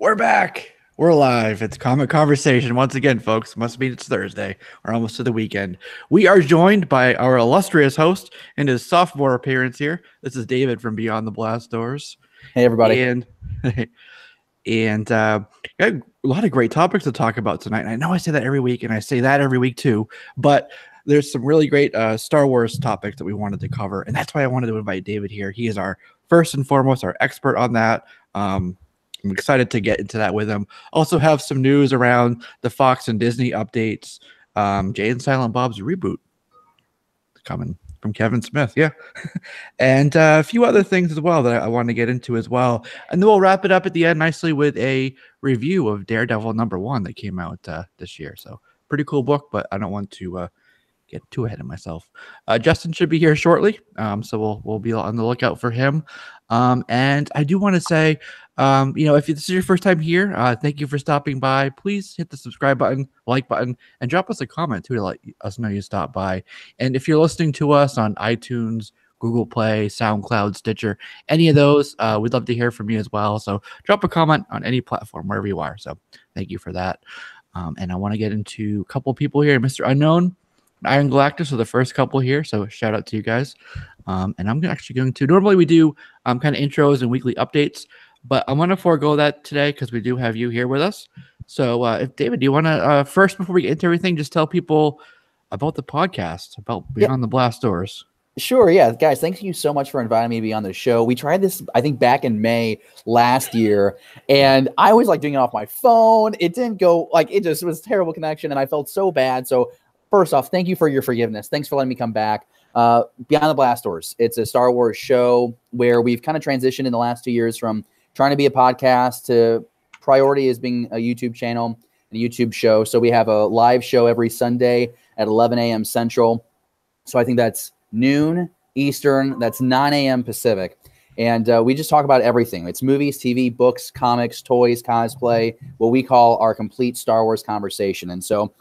We're back. We're live. It's Comic Conversation once again, folks. Must mean it's Thursday. We're almost to the weekend. We are joined by our illustrious host in his sophomore appearance here. This is David from Beyond the Blast Doors. Hey, everybody. And got a lot of great topics to talk about tonight. And I know I say that every week, and I say that every week too. But there's some really great Star Wars topics that we wanted to cover, and that's why I wanted to invite David here. He is our first and foremost our expert on that. I'm excited to get into that with him. Also have some news around the Fox and Disney updates. Jay and Silent Bob's reboot coming from Kevin Smith. Yeah. And a few other things as well that I want to get into as well. And then we'll wrap it up at the end nicely with a review of Daredevil #1 that came out this year. So pretty cool book, but I don't want to get too ahead of myself. Justin should be here shortly, so we'll be on the lookout for him. And I do want to say, if this is your first time here, thank you for stopping by. Please hit the subscribe button, like button, and drop us a comment too to let us know you stopped by. And if you're listening to us on iTunes, Google Play, SoundCloud, Stitcher, any of those, we'd love to hear from you as well. So drop a comment on any platform, wherever you are. So thank you for that. And I want to get into a couple people here. Mr. Unknown, Iron Galactus are the first couple here, so shout out to you guys. And I'm actually going to, normally we do kind of intros and weekly updates, but I'm going to forego that today because we do have you here with us. So if David, do you want to first, before we get into everything, just tell people about the podcast, about Beyond the Blast Doors? Sure, yeah. Guys, thank you so much for inviting me to be on the show. We tried this, I think, back in May last year, and I always like doing it off my phone. It didn't go, it was a terrible connection, and I felt so bad. So first off, thank you for your forgiveness. Thanks for letting me come back. Beyond the Blast Doors. It's a Star Wars show where we've kind of transitioned in the last 2 years from trying to be a podcast to priority as being a YouTube channel and a YouTube show. So we have a live show every Sunday at 11 a.m. Central. So I think that's noon Eastern. That's 9 a.m. Pacific. And we just talk about everything. It's movies, TV, books, comics, toys, cosplay, what we call our complete Star Wars conversation. And so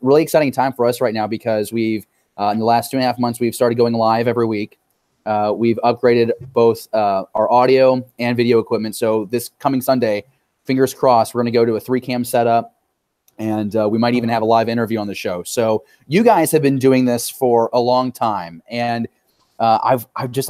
really exciting time for us right now because we've in the last 2.5 months, we've started going live every week. We've upgraded both our audio and video equipment. So this coming Sunday, fingers crossed, we're going to go to a 3-cam setup, and we might even have a live interview on the show. So you guys have been doing this for a long time, and I've just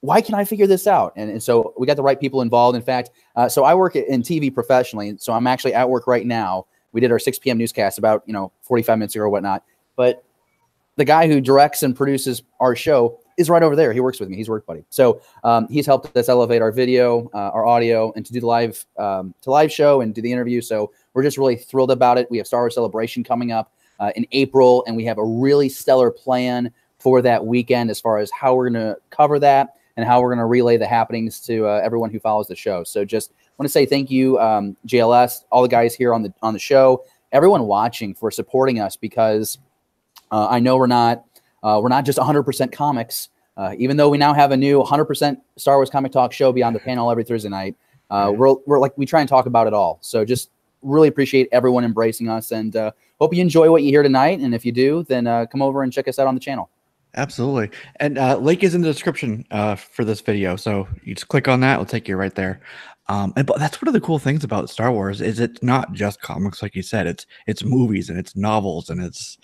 why can I figure this out? And so we got the right people involved. In fact, so I work in TV professionally, so I'm actually at work right now. We did our 6 p.m. newscast about 45 minutes ago or whatnot, but the guy who directs and produces our show is right over there. He works with me. He's a work buddy. So he's helped us elevate our video, our audio, and to do the live show and do the interview. So we're just really thrilled about it. We have Star Wars Celebration coming up in April, and we have a really stellar plan for that weekend as far as how we're going to cover that and how we're going to relay the happenings to everyone who follows the show. So just want to say thank you, JLS, all the guys here on the show, everyone watching for supporting us because I know we're not just 100% comics, even though we now have a new 100% Star Wars comic talk show Beyond the Panel every Thursday night. We try and talk about it all. So just really appreciate everyone embracing us, and hope you enjoy what you hear tonight. And if you do, then come over and check us out on the channel. Absolutely. And link is in the description for this video. So you just click on that. It'll take you right there. But that's one of the cool things about Star Wars is it's not just comics, like you said. It's movies and it's novels and it's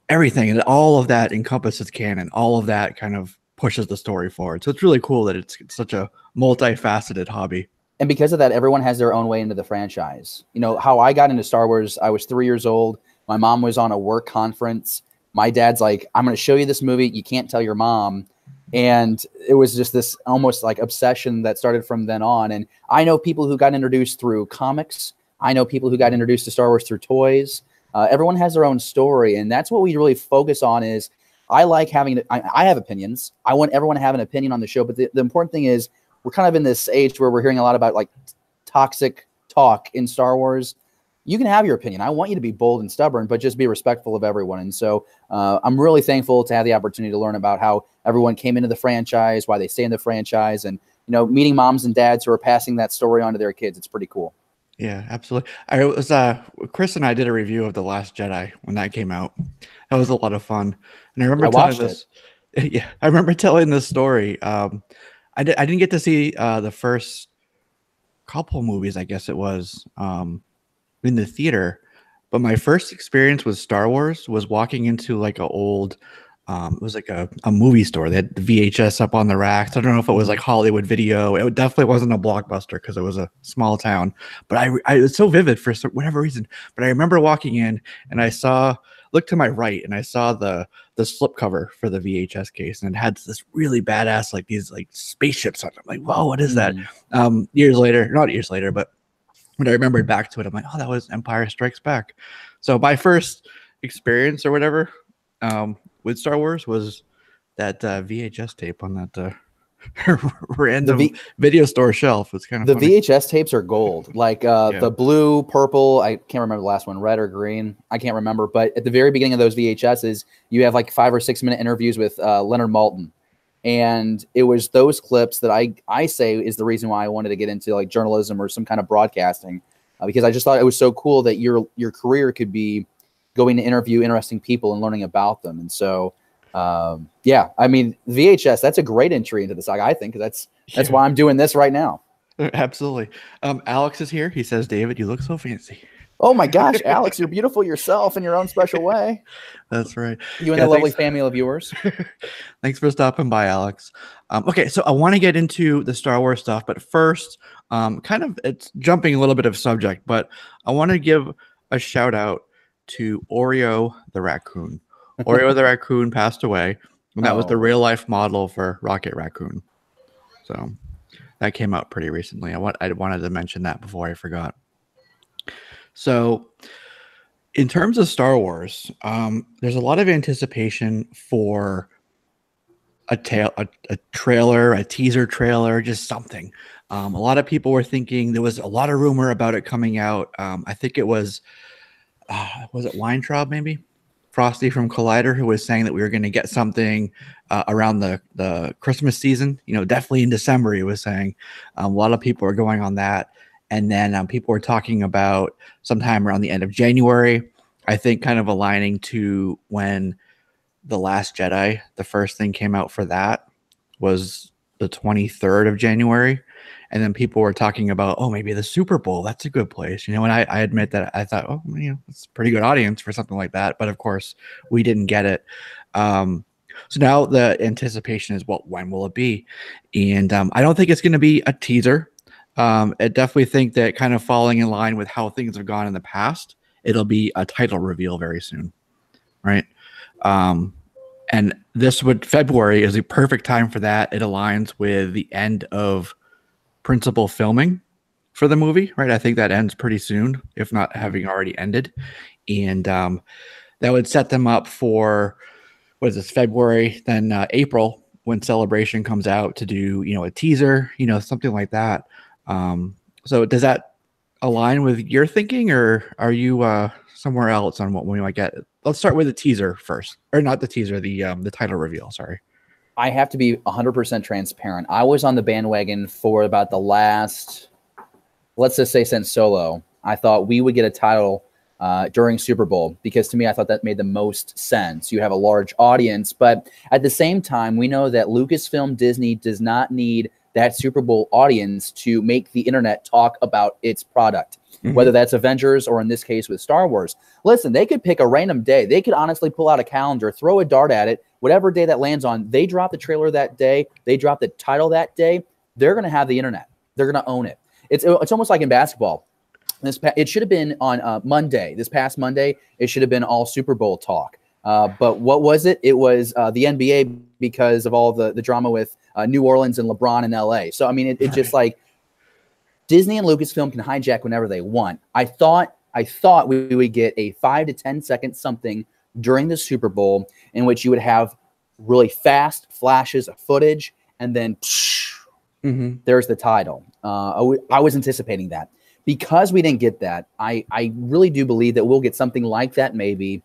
everything, and all of that encompasses canon. All of that kind of pushes the story forward. So it's really cool that it's such a multifaceted hobby. And because of that, everyone has their own way into the franchise. How I got into Star Wars, I was 3 years old. My mom was on a work conference. My dad's like, I'm going to show you this movie. You can't tell your mom. And it was just this almost like obsession that started from then on. And I know people who got introduced through comics. I know people who got introduced to Star Wars through toys. Everyone has their own story, and that's what we really focus on. Is I like having I have opinions. I want everyone to have an opinion on the show, but the important thing is we're kind of in this age where we're hearing a lot about toxic talk in Star Wars. You can have your opinion. I want you to be bold and stubborn, but just be respectful of everyone. And so I'm really thankful to have the opportunity to learn about how everyone came into the franchise, why they stay in the franchise, and meeting moms and dads who are passing that story on to their kids. It's pretty cool. Yeah, absolutely. I was Chris and I did a review of The Last Jedi when that came out. That was a lot of fun. And I remember telling this. Yeah, I remember telling this story. I didn't get to see the first couple movies, I guess it was, in the theater. But my first experience with Star Wars was walking into like an old, it was like a movie store. They had the VHS up on the racks. I don't know if it was like Hollywood Video. It definitely wasn't a Blockbuster because it was a small town. But it was so vivid for whatever reason. But I remember walking in and I looked to my right and I saw the slipcover for the VHS case, and it had this really badass like these like spaceships on it. I'm like, whoa, what is that? Years later, not years later, but when I remembered back to it, I'm like, oh, that was Empire Strikes Back. So my first experience or whatever with Star Wars was that VHS tape on that random video store shelf. It's kind of the funny. VHS tapes are gold, like the blue, purple. I can't remember the last one, red or green. I can't remember. But at the very beginning of those VHSs, you have like 5 or 6 minute interviews with Leonard Maltin. And it was those clips that I say is the reason why I wanted to get into like journalism or some kind of broadcasting, because I just thought it was so cool that your career could be going to interview interesting people and learning about them. And so, yeah, I mean, VHS, that's a great entry into the saga, I think. That's why I'm doing this right now. Absolutely. Alex is here. He says, David, you look so fancy. Oh my gosh, Alex, you're beautiful yourself in your own special way. That's right. You and the lovely family of viewers. Thanks for stopping by, Alex. Okay, so I want to get into the Star Wars stuff, but first, it's jumping a little bit of subject, but I want to give a shout out to Oreo the raccoon. Oreo the raccoon passed away, and that was the real life model for Rocket Raccoon. So that came out pretty recently. I wanted to mention that before I forgot. So in terms of Star Wars, there's a lot of anticipation for a trailer, a teaser trailer, just something. A lot of people were thinking, there was a lot of rumor about it coming out. I think it was it Weintraub, maybe? Frosty from Collider, who was saying that we were going to get something around the Christmas season, definitely in December, he was saying. A lot of people are going on that. And then people were talking about sometime around the end of January, I think kind of aligning to when The Last Jedi, the first thing came out for that was the 23rd of January. And then people were talking about, maybe the Super Bowl, that's a good place. And I admit that I thought, it's a pretty good audience for something like that. But of course, we didn't get it. So now the anticipation is, when will it be? And I don't think it's going to be a teaser. I definitely think that kind of falling in line with how things have gone in the past, it'll be a title reveal very soon, right? And February is a perfect time for that. It aligns with the end of principal filming for the movie, right? I think that ends pretty soon, if not having already ended. And that would set them up for, February, then April, when Celebration comes out, to do, a teaser, something like that. So does that align with your thinking, or are you somewhere else on what we might get? Let's start with the teaser first, or not the teaser, the title reveal. Sorry. I have to be 100% transparent. I was on the bandwagon for about the last, let's just say since Solo. I thought we would get a title during Super Bowl, because to me, I thought that made the most sense. You have a large audience, but at the same time, we know that Lucasfilm Disney does not need that Super Bowl audience to make the internet talk about its product, whether that's Avengers or in this case with Star Wars. Listen, they could pick a random day. They could honestly pull out a calendar, throw a dart at it, whatever day that lands on. They drop the trailer that day. They drop the title that day. They're going to have the internet. They're going to own it. It's almost like in basketball. It should have been on Monday. This past Monday, it should have been all Super Bowl talk. But what was it? It was the NBA, because of all the drama with New Orleans and LeBron in LA. So, I mean, it just like Disney and Lucasfilm can hijack whenever they want. I thought we would get a 5 to 10 second something during the Super Bowl in which you would have really fast flashes of footage, and then there's the title. I was anticipating that. Because we didn't get that, I really do believe that we'll get something like that maybe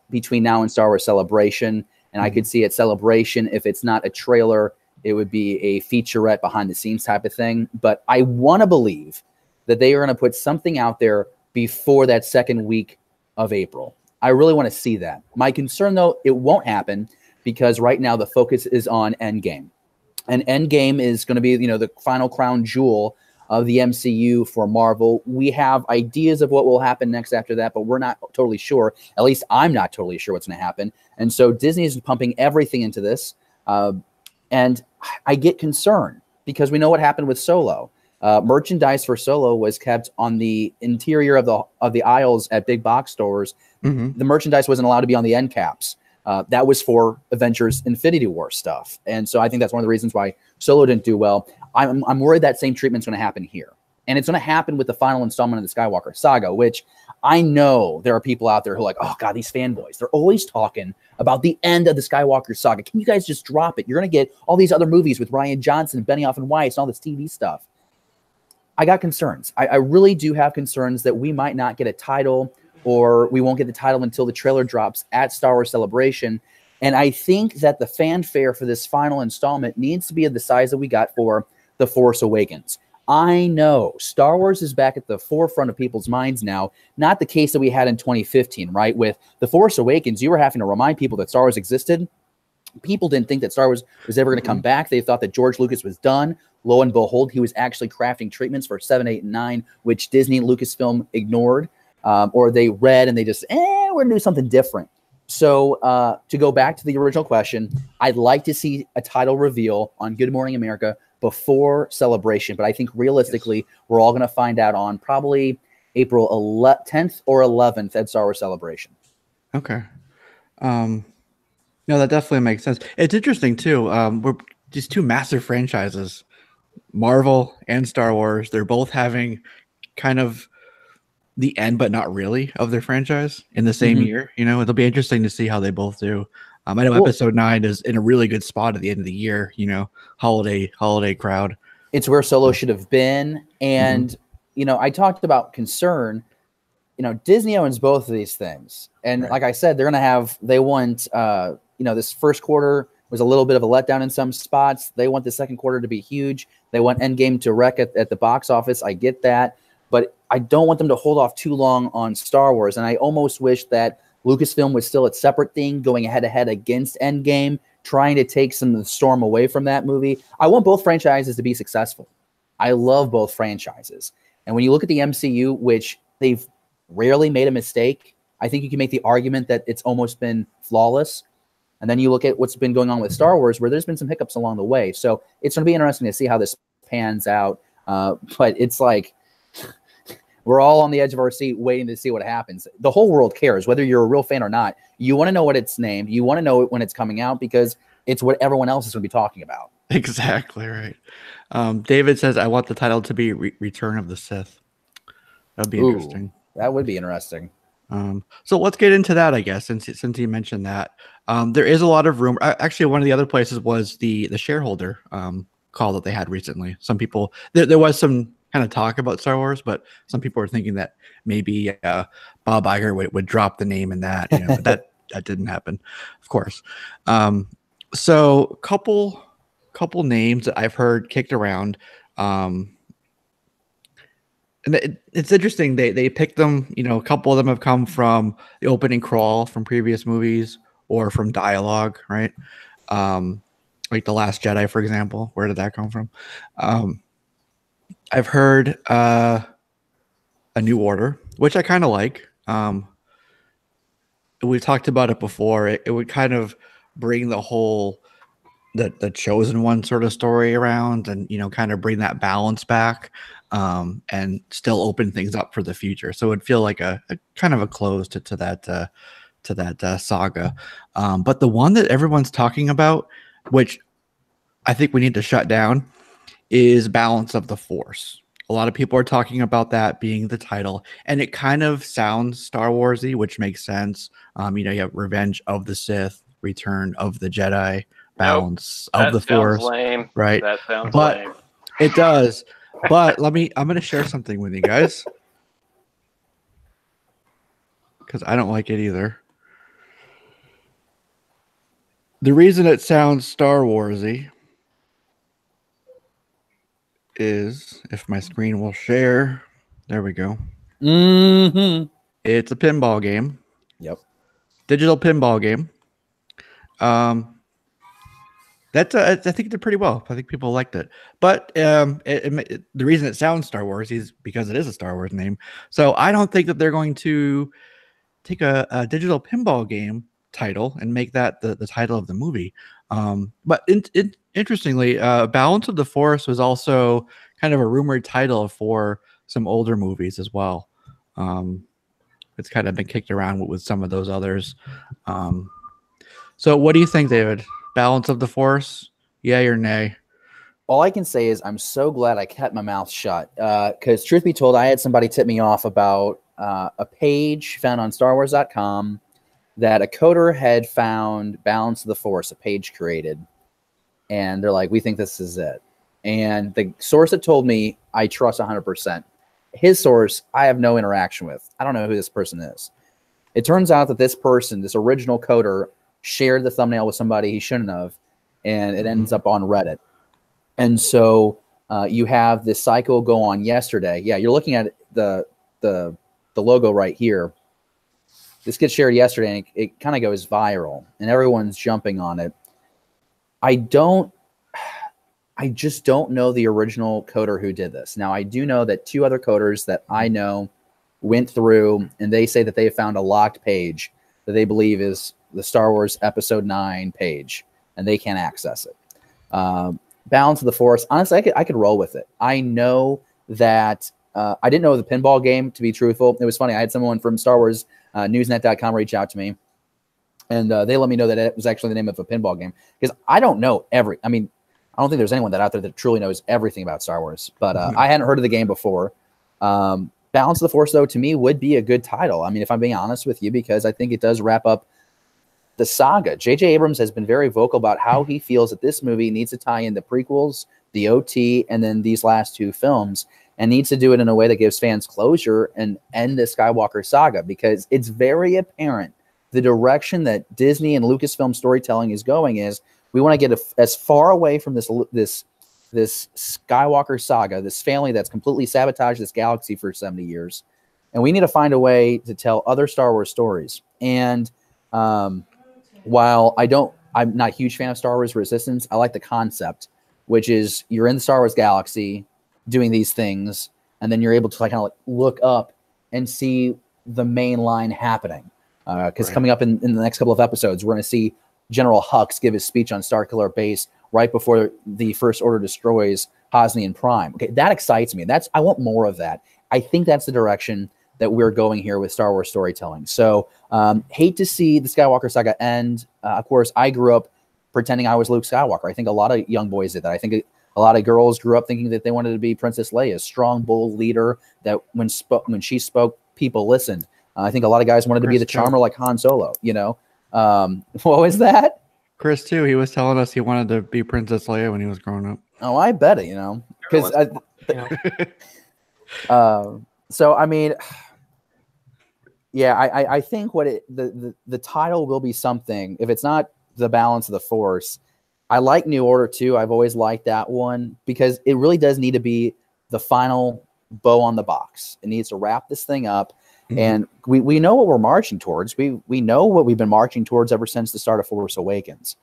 between now and Star Wars Celebration. And I could see at Celebration, if it's not a trailer, it would be a featurette behind the scenes type of thing. But I want to believe that they are going to put something out there before that second week of April. I really want to see that. My concern, though, it won't happen, because right now the focus is on Endgame. And Endgame is going to be, the final crown jewel of the MCU for Marvel. We have ideas of what will happen next after that, but we're not totally sure. At least I'm not totally sure what's going to happen. And so Disney is pumping everything into this. And I get concerned because we know what happened with Solo. Merchandise for Solo was kept on the interior of the aisles at big box stores. The merchandise wasn't allowed to be on the end caps. That was for Avengers Infinity War stuff. And so I think that's one of the reasons why Solo didn't do well. I'm worried that same treatment's going to happen here. And it's going to happen with the final installment of the Skywalker saga, which I know there are people out there who are like, oh, God, these fanboys. They're always talking about the end of the Skywalker saga. Can you guys just drop it? You're going to get all these other movies with Rian Johnson, Benioff and Weiss, and all this TV stuff. I got concerns. I really do have concerns that we might not get a title, or we won't get the title until the trailer drops at Star Wars Celebration. And I think that the fanfare for this final installment needs to be of the size that we got for The Force Awakens. I know Star Wars is back at the forefront of people's minds now, not the case that we had in 2015, right? With The Force Awakens, you were having to remind people that Star Wars existed. People didn't think that Star Wars was ever going to come back. They thought that George Lucas was done. Lo and behold, he was actually crafting treatments for 7, 8, and 9, which Disney and Lucasfilm ignored, or they read and they just, we're going to do something different. So to go back to the original question, I'd like to see a title reveal on Good Morning America before Celebration. But I think realistically, we're all going to find out on probably April 10th or 11th at Star Wars Celebration. Okay. No, that definitely makes sense. It's interesting too. We're these two massive franchises, Marvel and Star Wars. They're both having kind of the end, but not really, of their franchise in the same year. You know, it'll be interesting to see how they both do. I know Episode 9 is in a really good spot at the end of the year. You know, holiday crowd. It's where Solo should have been. And you know, I talked about concern. You know, Disney owns both of these things, and like I said, they want. You know, this first quarter was a little bit of a letdown in some spots. They want the second quarter to be huge. They want Endgame to wreck at the box office. I get that. But I don't want them to hold off too long on Star Wars. And I almost wish that Lucasfilm was still a separate thing, going head-to-head against Endgame, trying to take some of the storm away from that movie. I want both franchises to be successful. I love both franchises. And when you look at the MCU, which they've rarely made a mistake, I think you can make the argument that it's almost been flawless. And then you look at what's been going on with Star Wars, where there's been some hiccups along the way. So it's going to be interesting to see how this pans out. But it's like we're all on the edge of our seat waiting to see what happens. The whole world cares, whether you're a real fan or not. You want to know what it's named. You want to know when it's coming out because it's what everyone else is going to be talking about. Exactly right. David says, I want the title to be Return of the Sith. That'd be interesting. That would be interesting. So let's get into that, I guess, since you mentioned that. There is a lot of rumor. Actually, one of the other places was the shareholder call that they had recently. Some people, there was some kind of talk about Star Wars, but some people were thinking that maybe Bob Iger would drop the name in that. You know, but that didn't happen, of course. So couple names that I've heard kicked around. And it's interesting. They picked them. You know, a couple of them have come from the opening crawl from previous movies or from dialogue, right? Like The Last Jedi, for example. Where did that come from? I've heard A New Order, which I kind of like. We've talked about it before. It would kind of bring the whole the chosen one sort of story around, and you know, kind of bring that balance back. And still open things up for the future. So it would feel like a kind of a close to that saga. But the one that everyone's talking about, which I think we need to shut down, is Balance of the Force. A lot of people are talking about that being the title, and it kind of sounds Star Warsy, which makes sense. You know, you have Revenge of the Sith, Return of the Jedi, Balance of the Force. Lame. Right? That sounds lame. It does. But I'm going to share something with you guys, because I don't like it either. The reason it sounds Star Warsy is, if my screen will share, there we go. It's a pinball game. Yep. Digital pinball game. That's I think it did pretty well. I think people liked it. But the reason it sounds Star Wars is because it is a Star Wars name. So I don't think that they're going to take a digital pinball game title and make that the title of the movie. But interestingly, Balance of the Force was also kind of a rumored title for some older movies as well. It's kind of been kicked around with some of those others. So what do you think, David? Balance of the Force, yay or nay? All I can say is I'm so glad I kept my mouth shut. Because truth be told, I had somebody tip me off about a page found on StarWars.com that a coder had found Balance of the Force, a page created. And they're like, we think this is it. And the source that told me, I trust 100%. His source, I have no interaction with. I don't know who this person is. It turns out that this person, this original coder, shared the thumbnail with somebody he shouldn't have, and it ends up on Reddit. And so you have this cycle go on yesterday. Yeah, you're looking at the logo right here. This gets shared yesterday, and it kind of goes viral, and everyone's jumping on it. I just don't know the original coder who did this. Now, I do know that 2 other coders that I know went through, and they say that they found a locked page that they believe is the Star Wars Episode 9 page, and they can't access it. Balance of the Force, honestly, I could roll with it. I know that I didn't know the pinball game, to be truthful. It was funny. I had someone from Star Wars Newsnet.com reach out to me, and they let me know that it was actually the name of a pinball game, because I don't know I don't think there's anyone out there that truly knows everything about Star Wars, but I hadn't heard of the game before. Balance of the Force, though, to me would be a good title. I mean, if I'm being honest with you, because I think it does wrap up the saga. J.J. Abrams has been very vocal about how he feels that this movie needs to tie in the prequels, the OT, and then these last 2 films, and needs to do it in a way that gives fans closure and end the Skywalker saga, because it's very apparent the direction that Disney and Lucasfilm storytelling is going is we want to get as far away from this Skywalker saga, this family that's completely sabotaged this galaxy for 70 years, and we need to find a way to tell other Star Wars stories. And while I'm not a huge fan of Star Wars Resistance, I like the concept, which is you're in the Star Wars galaxy doing these things, and then you're able to kind of look up and see the main line happening. Because coming up in the next couple of episodes, we're going to see General Hux give his speech on Starkiller Base right before the First Order destroys Hosnian Prime. Okay, that excites me. I want more of that. I think that's the direction that we're going here with Star Wars storytelling. So hate to see the Skywalker saga end. Of course, I grew up pretending I was Luke Skywalker. I think a lot of young boys did that. I think a lot of girls grew up thinking that they wanted to be Princess Leia, a strong, bold leader that when she spoke, people listened. I think a lot of guys wanted to be the charmer like Han Solo, what was that? Chris, too. He was telling us he wanted to be Princess Leia when he was growing up. Oh, I bet it, because so, I mean, yeah, I think the title will be something. If it's not the Balance of the Force, I like New Order too. I've always liked that one because it really does need to be the final bow on the box. It needs to wrap this thing up. Mm-hmm. And we know what we're marching towards. We know what we've been marching towards ever since the start of Force Awakens.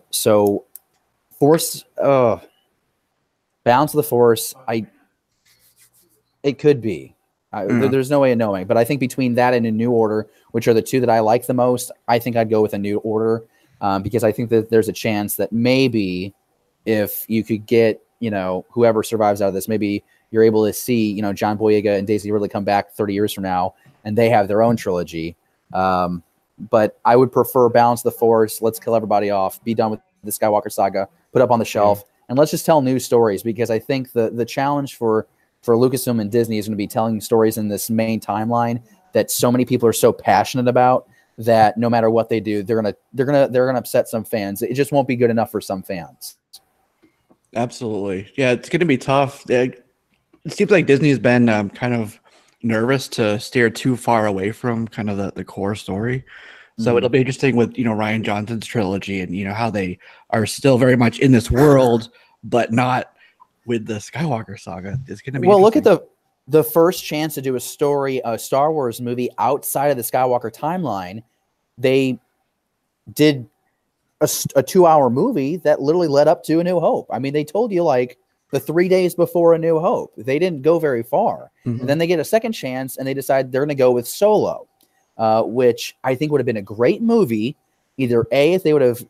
So Balance of the Force, it could be. There's no way of knowing. But I think between that and a New Order, which are the 2 that I like the most, I think I'd go with a New Order because I think that there's a chance that maybe if you could get, whoever survives out of this, maybe you're able to see, John Boyega and Daisy Ridley come back 30 years from now and they have their own trilogy. But I would prefer Balance of the Force. Let's kill everybody off, be done with the Skywalker saga, put up on the shelf, and let's just tell new stories, because I think the challenge for Lucasfilm and Disney is going to be telling stories in this main timeline that so many people are so passionate about that no matter what they do, they're gonna upset some fans. It just won't be good enough for some fans. Absolutely. Yeah, it's going to be tough. It seems like Disney has been kind of nervous to steer too far away from kind of the core story. So it'll be interesting with, Rian Johnson's trilogy and, how they are still very much in this world, but not with the Skywalker saga. It's going to be look at the first chance to do a Star Wars movie outside of the Skywalker timeline. They did a 2-hour movie that literally led up to A New Hope. I mean, they told you like the 3 days before A New Hope. They didn't go very far. Mhm. And then they get a second chance and they decide they're going to go with Solo, which I think would have been a great movie. Either A, if they would have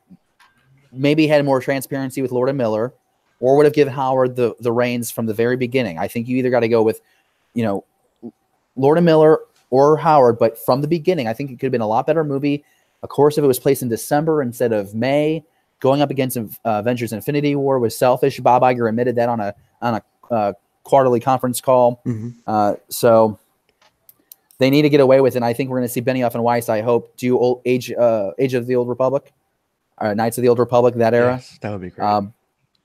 maybe had more transparency with Lord and Miller, or would have given Howard the reins from the very beginning. I think you either got to go with, Lord and Miller or Howard, but from the beginning, I think it could have been a lot better movie. Of course, if it was placed in December instead of May, going up against Avengers Infinity War was selfish. Bob Iger admitted that on a quarterly conference call. Mhm. So they need to get away with it. And I think we're going to see Benioff and Weiss, I hope, do Age of the Old Republic, Knights of the Old Republic, that era. Yes, that would be great.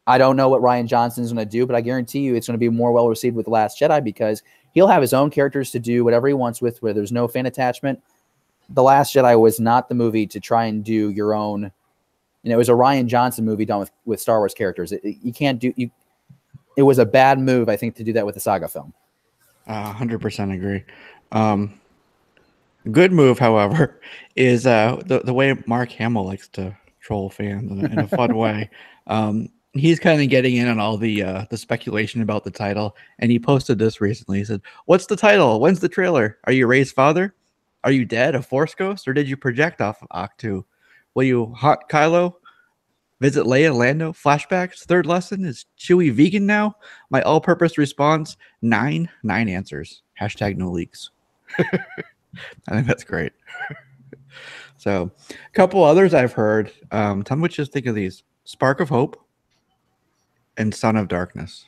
I don't know what Rian Johnson's going to do, but I guarantee you it's going to be more well received with The Last Jedi because he'll have his own characters to do whatever he wants with, where there's no fan attachment. The Last Jedi was not the movie to try and do your own. It was a Rian Johnson movie done with Star Wars characters. You can't do. It was a bad move, I think, to do that with the saga film. 100% agree. Good move, however, is the way Mark Hamill likes to troll fans in a fun way. He's kind of getting in on all the speculation about the title, and he posted this recently. He said, "What's the title? When's the trailer? Are you Rey's father? Are you dead, a Force ghost, or did you project off of Octu? Will you haunt Kylo? Visit Leia, Lando? Flashbacks? Third lesson? Is Chewie vegan now? My all-purpose response: 9 answers. Hashtag no leaks." I think that's great. So, a couple others I've heard. Tell me what you think of these: Spark of Hope and Son of Darkness.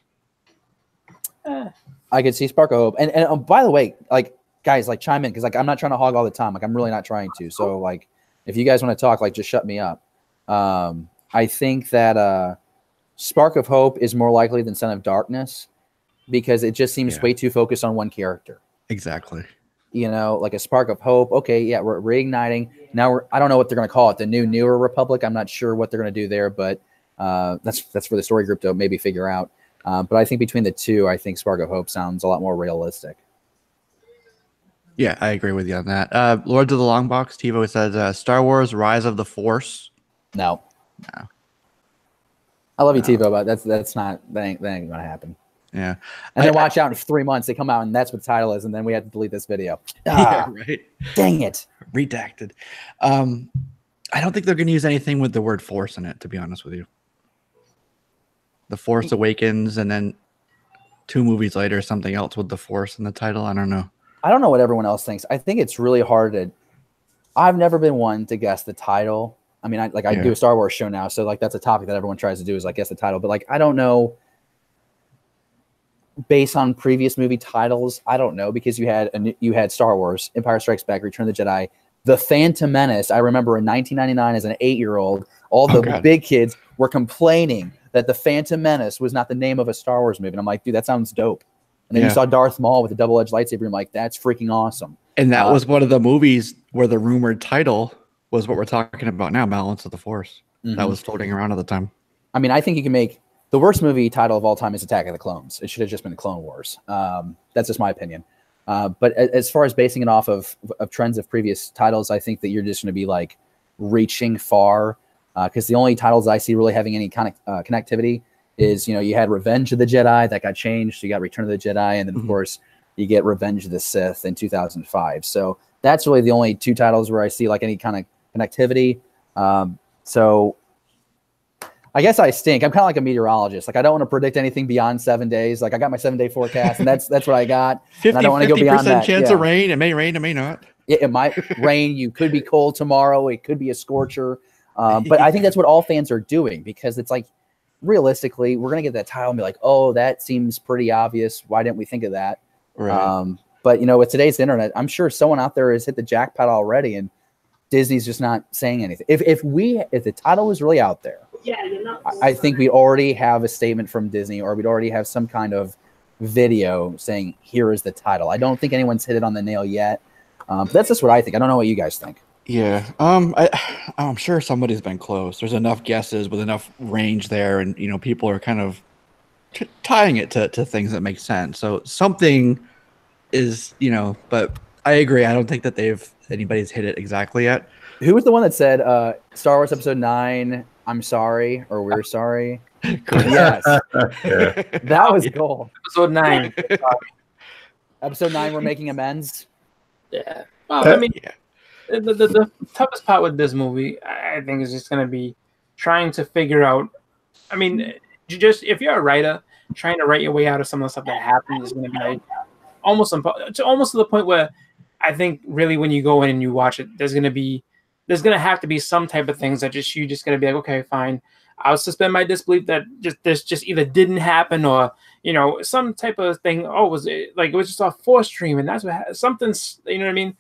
I could see Spark of Hope. And by the way, like, guys, like, chime in, because like I'm not trying to hog all the time. Like, I'm really not trying to. So like, if you guys want to talk, like, just shut me up. I think that Spark of Hope is more likely than Son of Darkness because it just seems way too focused on one character. Exactly. Like a Spark of Hope. Okay, yeah, we're reigniting. Now I don't know what they're going to call it, the newer Republic. I'm not sure what they're going to do there, but that's for the story group to maybe figure out. But I think between the two, I think Spark of Hope sounds a lot more realistic. Yeah, I agree with you on that. Lords of the Long Box, TiVo says Star Wars Rise of the Force. No. I love you, TiVo, but that ain't going to happen. Yeah. And then watch out in 3 months, they come out and that's what the title is, and then we have to delete this video. Yeah, right. Dang it. Redacted. I don't think they're going to use anything with the word Force in it, to be honest with you. The Force Awakens, and then 2 movies later, something else with the Force in the title. I don't know. I don't know what everyone else thinks. I think it's really hard I've never been one to guess the title. I mean, I do a Star Wars show now, so like that's a topic that everyone tries to do is like guess the title. But like, I don't know. Based on previous movie titles, I don't know, because you had Star Wars, Empire Strikes Back, Return of the Jedi, The Phantom Menace. I remember in 1999 as an 8-year-old, all the big kids were complaining that The Phantom Menace was not the name of a Star Wars movie. And I'm like, dude, that sounds dope. And then you saw Darth Maul with a double-edged lightsaber. And I'm like, that's freaking awesome. And that was one of the movies where the rumored title was what we're talking about now, Balance of the Force. Mm-hmm. That was floating around at the time. I mean, I think you can make the worst movie title of all time is Attack of the Clones. It should have just been Clone Wars. That's just my opinion. But as far as basing it off of trends of previous titles, I think that you're just going to be like reaching far, because the only titles I see really having any kind of connectivity is, you had Revenge of the Jedi that got changed. So you got Return of the Jedi. And then, of course, you get Revenge of the Sith in 2005. So that's really the only 2 titles where I see like any kind of connectivity. So I guess I stink. I'm kind of like a meteorologist. Like, I don't want to predict anything beyond 7 days. Like, I got my 7-day forecast, and that's what I got. 50, and I don't want to go beyond that. Chance of rain. It may rain. It may not. It might rain. You could be cold tomorrow. It could be a scorcher. But I think that's what all fans are doing, because it's like, realistically, we're going to get that title and be like, oh, that seems pretty obvious. Why didn't we think of that? Right. But, with today's internet, I'm sure someone out there has hit the jackpot already, and Disney's just not saying anything. If the title was really out there, I think we already have a statement from Disney, or we'd already have some kind of video saying, here is the title. I don't think anyone's hit it on the nail yet. But that's just what I think. I don't know what you guys think. Yeah. I'm sure somebody's been close. There's enough guesses with enough range there, and people are kind of tying it to things that make sense. So something is, but I agree. I don't think that anybody's hit it exactly yet. Who was the one that said Star Wars Episode 9, I'm sorry, or we're sorry? Yes. That was gold. Episode 9. Episode 9, we're making amends. Yeah. Well, I mean, the toughest part with this movie, I think, is just going to be trying to figure out. I mean, if you're a writer, trying to write your way out of some of the stuff that happens is going to be like almost to the point where I think really when you go in and you watch it, there's going to have to be some type of things that you're just going to be like, okay, fine, I'll suspend my disbelief that this just either didn't happen or some type of thing. Oh, was it like it was just a force stream and that's what something's, you know what I mean?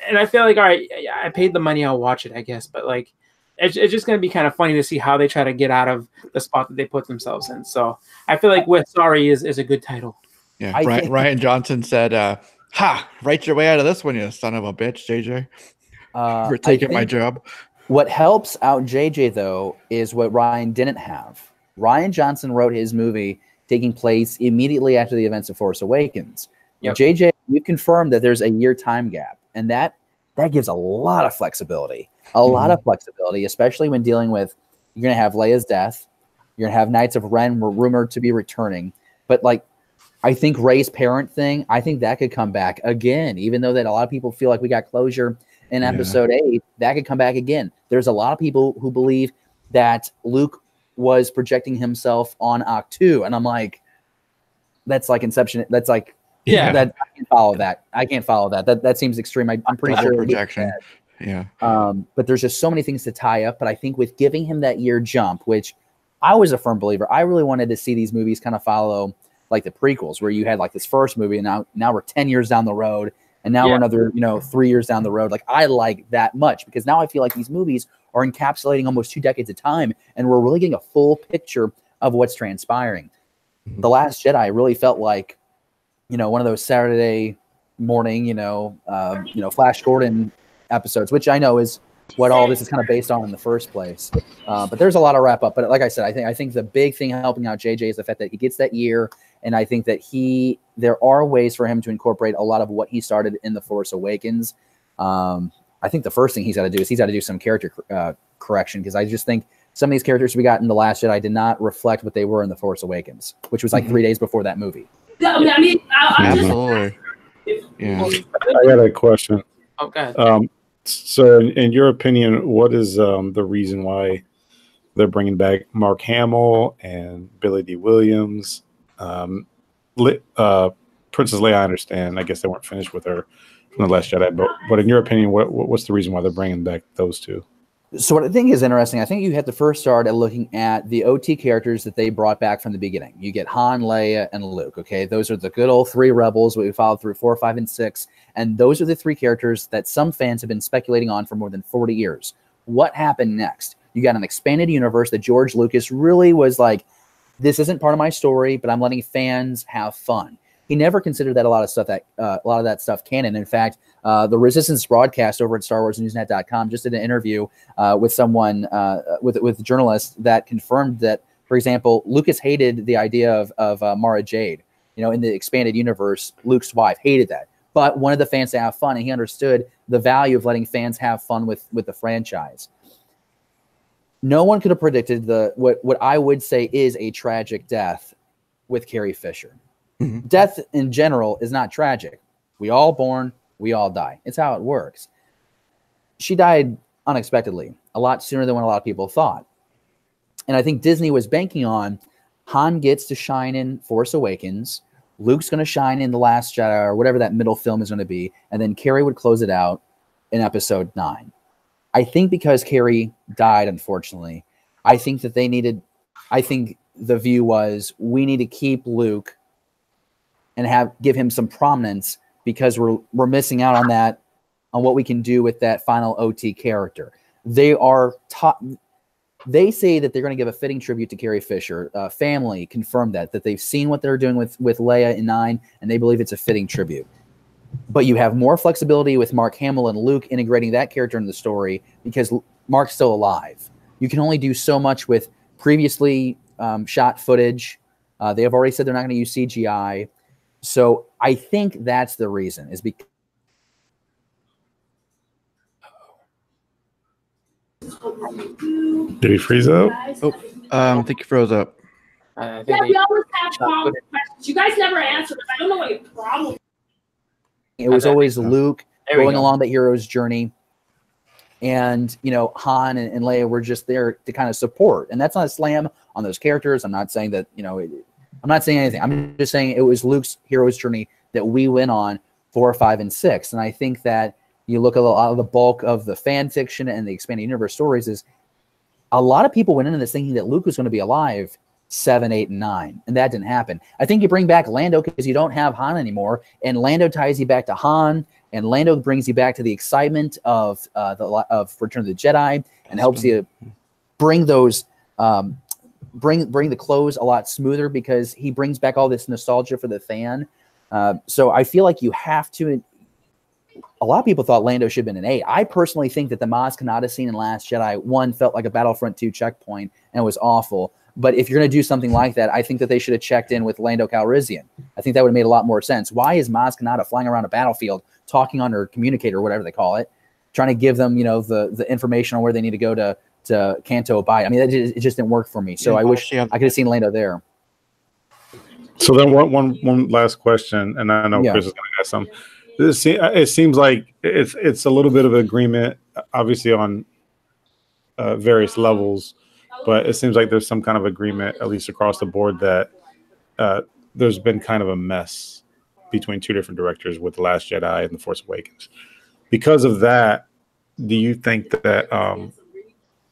And I feel like, all right, I paid the money, I'll watch it, I guess, but like it's just going to be kind of funny to see how they try to get out of the spot that they put themselves in. So I feel like We're Sorry is a good title. Yeah, Ryan Johnson said, "Ha! Write your way out of this one, you son of a bitch, JJ. For taking my job." What helps out JJ though is what Ryan didn't have. Ryan Johnson wrote his movie taking place immediately after the events of Force Awakens. Yep. JJ, you confirmed that there's a year time gap, and that gives a lot of flexibility. A lot of flexibility, especially when dealing with, you're going to have Leia's death. You're going to have Knights of Ren were rumored to be returning. But like, I think Rey's parent thing, I think that could come back again, even though that a lot of people feel like we got closure in episode 8, that could come back again. There's a lot of people who believe that Luke was projecting himself on Octu. And I'm like, that's like Inception. That's like, that I can't follow that. I can't follow that. That seems extreme. I'm pretty sure projection. Yeah. But there's just so many things to tie up. But I think with giving him that year jump, which I was a firm believer, I really wanted to see these movies kind of follow like the prequels, where you had like this first movie, and now we're 10 years down the road, and now we're another 3 years down the road. Like, I like that much, because now I feel like these movies are encapsulating almost 2 decades of time, and we're really getting a full picture of what's transpiring. The Last Jedi really felt like, one of those Saturday morning, Flash Gordon episodes, which I know is what all this is kind of based on in the first place. But there's a lot of wrap up. But like I said, I think the big thing helping out JJ is the fact that he gets that year. And I think that there are ways for him to incorporate a lot of what he started in The Force Awakens. I think the first thing he's got to do is he's got to do some character correction, because I just think some of these characters we got in The Last Jedi did not reflect what they were in The Force Awakens, which was like 3 days before that movie. Absolutely. Yeah. I got a question. Okay. So, in your opinion, what is the reason why they're bringing back Mark Hamill and Billy D. Williams? Princess Leia, I understand. I guess they weren't finished with her from The Last Jedi. But in your opinion, what's the reason why they're bringing back those two? So what I think is interesting, I think you have to first start at looking at the OT characters that they brought back from the beginning. You get Han, Leia, and Luke, okay? Those are the good old 3 rebels we followed through 4, 5, and 6. And those are the 3 characters that some fans have been speculating on for more than 40 years. What happened next? You got an expanded universe that George Lucas really was like, this isn't part of my story, but I'm letting fans have fun. He never considered that a lot of that stuff canon. In fact, the Resistance broadcast over at StarWarsNewsNet.com just did an interview with someone, with a journalist, that confirmed that, for example, Lucas hated the idea of Mara Jade. In the expanded universe, Luke's wife hated that, but wanted the fans to have fun, and he understood the value of letting fans have fun with the franchise. No one could have predicted what I would say is a tragic death with Carrie Fisher. Death in general is not tragic. We all born, we all die. It's how it works. She died unexpectedly, a lot sooner than what a lot of people thought. And I think Disney was banking on Han gets to shine in Force Awakens, Luke's going to shine in The Last Jedi, or whatever that middle film is going to be, and then Carrie would close it out in Episode 9. I think because Carrie died, unfortunately, I think the view was, we need to keep Luke and give him some prominence, because we're missing out on what we can do with that final OT character. They say that they're going to give a fitting tribute to Carrie Fisher. Family confirmed that they've seen what they're doing with Leia in 9, and they believe it's a fitting tribute. But you have more flexibility with Mark Hamill and Luke integrating that character in the story, because Mark's still alive. You can only do so much with previously shot footage. They have already said they're not going to use CGI. So I think that's the reason, is because Did he freeze up? Oh, I think he froze up. I think Yeah, they- we always have common questions. You guys never answer them. I don't know what your problem is. It was always Luke There we going go. along the hero's journey. And, you know, Han and Leia were just there to kind of support. And that's not a slam on those characters. I'm not saying that, you know, I'm not saying anything. I'm just saying it was Luke's hero's journey that we went on 4, 5, and 6. And I think that you look at a lot of the bulk of the fan fiction and the expanded universe stories is a lot of people went into this thinking that Luke was going to be alive 7, 8, and 9, and that didn't happen. I think you bring back Lando because you don't have Han anymore, and Lando ties you back to Han, and Lando brings you back to the excitement of Return of the Jedi, and helps you bring those bring the close a lot smoother because he brings back all this nostalgia for the fan. So I feel like you have to. A lot of people thought Lando should have been an 8. I personally think that the Maz Kanata scene in Last Jedi, 1, felt like a Battlefront 2 checkpoint and was awful. But if you're going to do something like that, I think that they should have checked in with Lando Calrissian. I think that would have made a lot more sense. Why is Maz Kanata flying around a battlefield, talking on her communicator, or whatever they call it, trying to give them, you know, the information on where they need to go to Canto Bay? I mean, it just didn't work for me. So I wish I could have seen Lando there. So then one last question, and I know Chris is going to ask some. It seems like it's a little bit of agreement, obviously on various levels, but it seems like there's some kind of agreement, at least across the board, that there's been kind of a mess between two different directors with The Last Jedi and The Force Awakens. Because of that, do you think that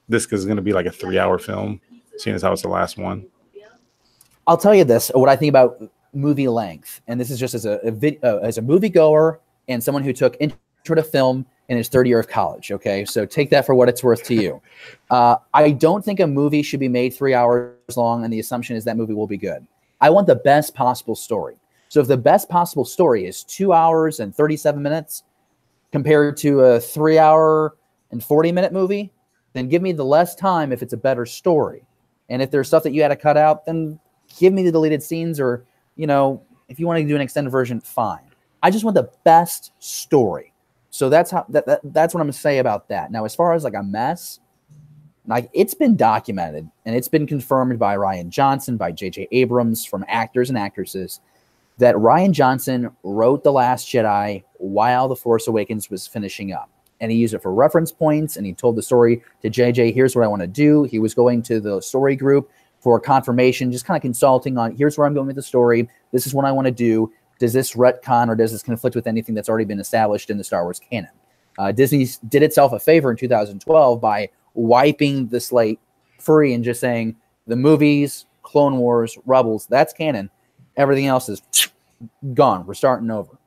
this is going to be like a 3-hour film, seeing as how it's the last one? I'll tell you this, what I think about movie length, and this is just as a moviegoer and someone who took intro to film in his third year of college. Okay, so take that for what it's worth to you. I don't think a movie should be made 3 hours long, and the assumption is that movie will be good. I want the best possible story. So if the best possible story is 2 hours and 37 minutes compared to a 3 hour and 40-minute movie, then give me the less time if it's a better story. And if there's stuff that you had to cut out, then give me the deleted scenes, or, you know, if you want to do an extended version, fine. I just want the best story. So that's how that's what I'm gonna say about that. Now, as far as like a mess, like, it's been documented and it's been confirmed by Rian Johnson, by J.J. Abrams, from actors and actresses, that Rian Johnson wrote The Last Jedi while The Force Awakens was finishing up. And he used it for reference points, and he told the story to JJ, here's what I want to do. He was going to the story group for confirmation, just kind of consulting on, here's where I'm going with the story. This is what I want to do. Does this retcon or does this conflict with anything that's already been established in the Star Wars canon? Disney did itself a favor in 2012 by wiping the slate free and just saying the movies, Clone Wars, Rebels, that's canon. Everything else is gone. We're starting over.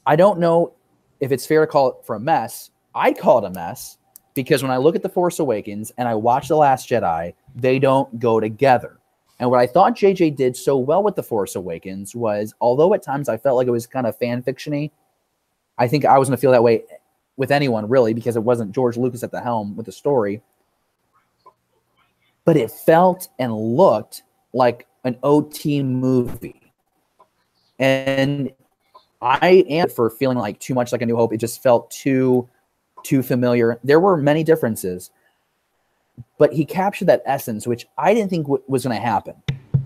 I don't know if it's fair to call it for a mess. I call it a mess because when I look at The Force Awakens and I watch The Last Jedi, they don't go together. And what I thought JJ did so well with The Force Awakens was, although at times I felt like it was kind of fan fiction-y, I think I was going to feel that way with anyone, really, because it wasn't George Lucas at the helm with the story. But it felt and looked like an OT movie. And I am for feeling like too much like A New Hope. It just felt too familiar. There were many differences, but he captured that essence, which I didn't think was going to happen.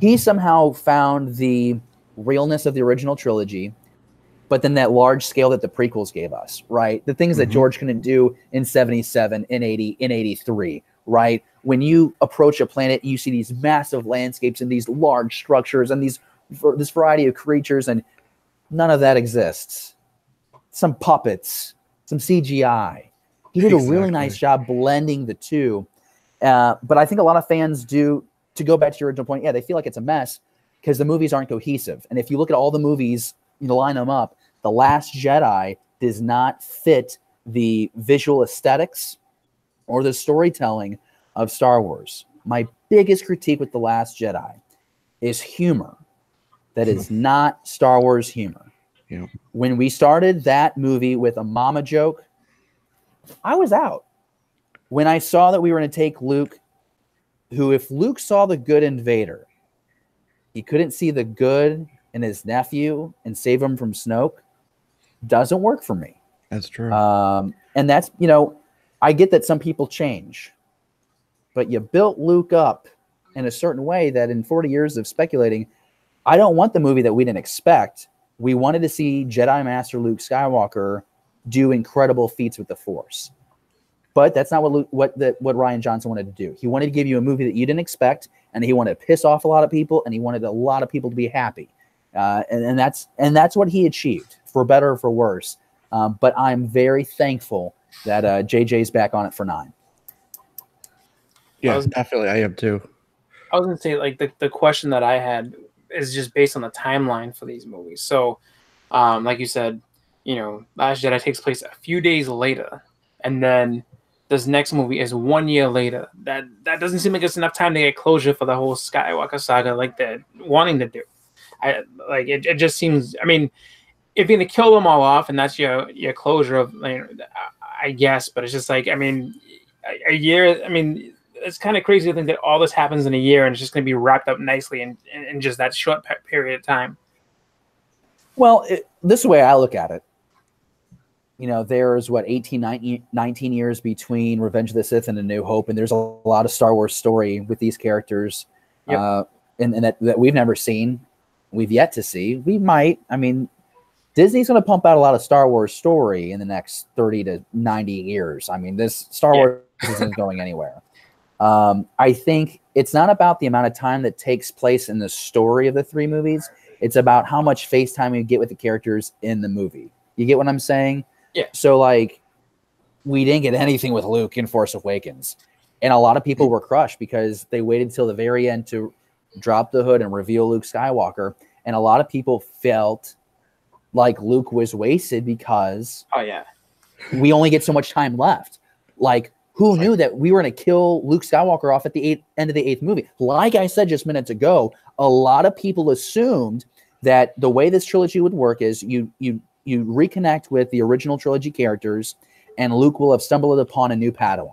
He somehow found the realness of the original trilogy, but then that large scale that the prequels gave us, right? The things that George couldn't do in 77, in 80, in 83, right? When you approach a planet, you see these massive landscapes and these large structures and this variety of creatures, and none of that exists. Some puppets, some CGI. He did a really nice job blending the two. But I think a lot of fans do, to go back to your original point, they feel like it's a mess because the movies aren't cohesive. And if you look at all the movies, you line them up, The Last Jedi does not fit the visual aesthetics or the storytelling of Star Wars. My biggest critique with The Last Jedi is humor that is not Star Wars humor. Yeah. When we started that movie with a mama joke, I was out. When I saw that we were going to take Luke, who, if Luke saw the good in Vader, he couldn't see the good in his nephew and save him from Snoke, doesn't work for me. That's true. And that's, I get that some people change, but you built Luke up in a certain way that in 40 years of speculating, I don't want the movie that we didn't expect. We wanted to see Jedi Master Luke Skywalker do incredible feats with the Force. But that's not what Rian Johnson wanted to do. He wanted to give you a movie that you didn't expect, and he wanted to piss off a lot of people, and he wanted a lot of people to be happy. And that's what he achieved, for better or for worse. But I'm very thankful that JJ's back on it for 9. Yeah, definitely. I am too. I was going to say, like, the question that I had is just based on the timeline for these movies. So, like you said, Last Jedi takes place a few days later, and then this next movie is 1 year later. That doesn't seem like it's enough time to get closure for the whole Skywalker saga like they're wanting to do. It just seems, I mean, if you're going to kill them all off and that's your closure of, I guess, but it's just like, I mean, a year, I mean, it's kind of crazy to think that all this happens in a year and it's just going to be wrapped up nicely in just that short period of time. Well, this is the way I look at it. There's 18, 19 years between Revenge of the Sith and A New Hope, and there's a lot of Star Wars story with these characters, and that we've never seen, we've yet to see. We might. I mean, Disney's going to pump out a lot of Star Wars story in the next 30 to 90 years. I mean, this Star Wars isn't going anywhere. I think it's not about the amount of time that takes place in the story of the 3 movies. It's about how much face time you get with the characters in the movie. You get what I'm saying? Yeah. So, like, we didn't get anything with Luke in Force Awakens. And a lot of people were crushed because they waited till the very end to drop the hood and reveal Luke Skywalker. And a lot of people felt like Luke was wasted because we only get so much time left. Like, who knew that we were going to kill Luke Skywalker off at the end of the 8th movie? Like I said just minutes ago, a lot of people assumed that the way this trilogy would work is you reconnect with the original trilogy characters, and Luke will have stumbled upon a new Padawan.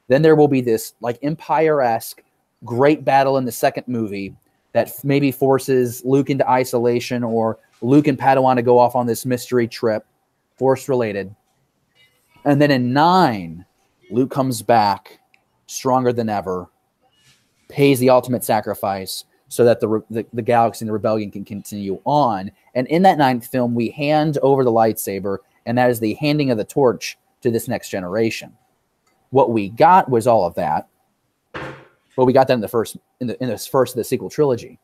Then there will be this like Empire-esque great battle in the 2nd movie that maybe forces Luke into isolation, or Luke and Padawan to go off on this mystery trip, Force-related. And then in 9, Luke comes back stronger than ever, pays the ultimate sacrifice so that the galaxy and the rebellion can continue on. And in that 9th film, we hand over the lightsaber, and that is the handing of the torch to this next generation. What we got was all of that. Well, we got that in the first of the sequel trilogy.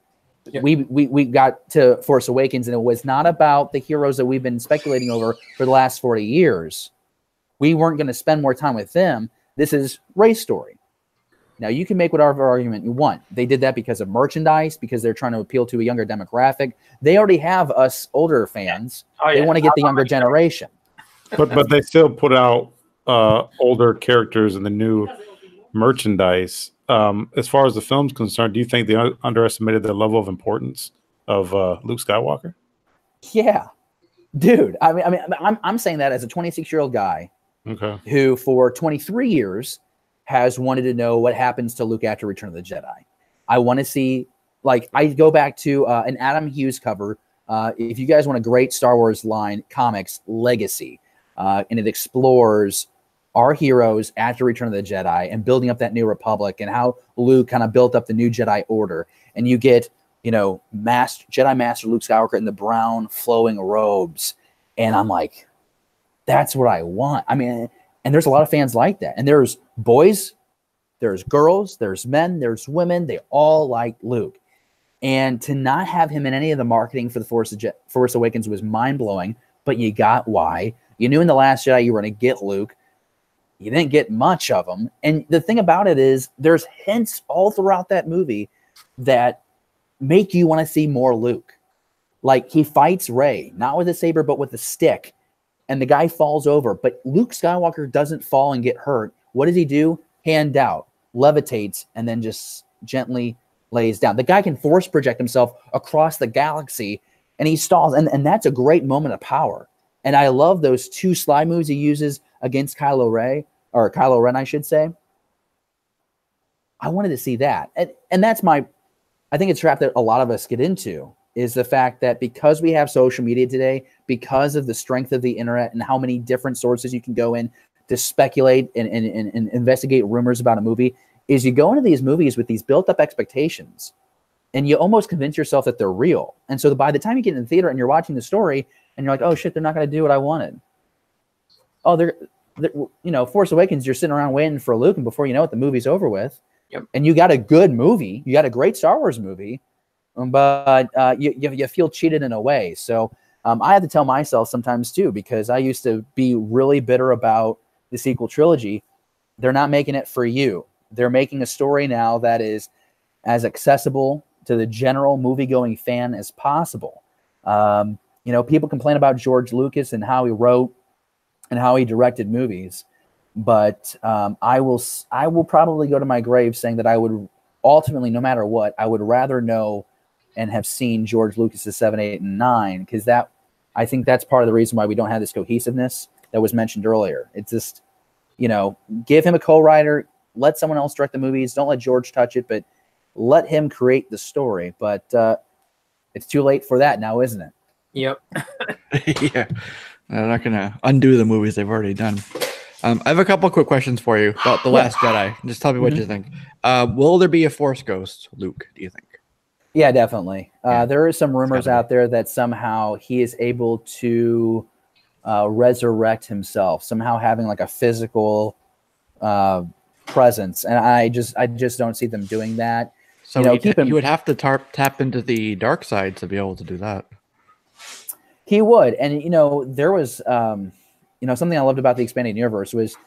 Yeah. We got to Force Awakens, and it was not about the heroes that we've been speculating over for the last 40 years. We weren't going to spend more time with them. This is Rey's story. Now, you can make whatever argument you want. They did that because of merchandise, because they're trying to appeal to a younger demographic. They already have us older fans. They want to get the younger generation. But they still put out older characters in the new merchandise. As far as the film's concerned, do you think they underestimated the level of importance of Luke Skywalker? Yeah, dude. I mean, I'm saying that as a 26-year-old guy who, for 23 years, has wanted to know what happens to Luke after Return of the Jedi. I want to see, like, I go back to an Adam Hughes cover. If you guys want a great Star Wars line, comics, Legacy, and it explores our heroes after Return of the Jedi and building up that new Republic and how Luke kind of built up the new Jedi Order. And you get, Jedi Master Luke Skywalker in the brown flowing robes. And I'm like, that's what I want. I mean, and there's a lot of fans like that. And there's boys, there's girls, there's men, there's women. They all like Luke. And to not have him in any of the marketing for the Force Awakens was mind-blowing, but you got why. You knew in The Last Jedi you were going to get Luke. You didn't get much of him. And the thing about it is there's hints all throughout that movie that make you want to see more Luke. Like, he fights Rey, not with a saber, but with a stick. And the guy falls over. But Luke Skywalker doesn't fall and get hurt. What does he do? Hand out, levitates, and then just gently lays down. The guy can force project himself across the galaxy, and he stalls. And that's a great moment of power. And I love those 2 slide moves he uses against Kylo Ren, I should say. I wanted to see that. And that's I think it's a trap that a lot of us get into, is the fact that because we have social media today, because of the strength of the internet and how many different sources you can go in to speculate and investigate rumors about a movie is you go into these movies with these built-up expectations, and you almost convince yourself that they're real. And so by the time you get in the theater and you're watching the story, and you're like, oh shit, they're not going to do what I wanted. Oh, they're Force Awakens, you're sitting around waiting for Luke, and before you know it, the movie's over with. Yep. And you got a good movie. You got a great Star Wars movie, but you feel cheated in a way. So I have to tell myself sometimes too, because I used to be really bitter about the sequel trilogy. They're not making it for you. They're making a story now that is as accessible to the general movie-going fan as possible. People complain about George Lucas and how he wrote and how he directed movies, but I will probably go to my grave saying that I would ultimately, no matter what, I would rather know and have seen George Lucas's 7, 8, and 9, because I think that's part of the reason why we don't have this cohesiveness that was mentioned earlier. It's just, give him a co-writer, let someone else direct the movies, don't let George touch it, but let him create the story. But it's too late for that now, isn't it? Yep. Yeah. They're not going to undo the movies they've already done. I have a couple quick questions for you about The Last Jedi. Just tell me what you think. Will there be a Force ghost, Luke, do you think? Yeah, definitely. There are some rumors out there that somehow he is able to resurrect himself, somehow having like a physical presence. And I just don't see them doing that. So he would have to tap into the dark side to be able to do that. He would. And, there was, something I loved about the expanded universe was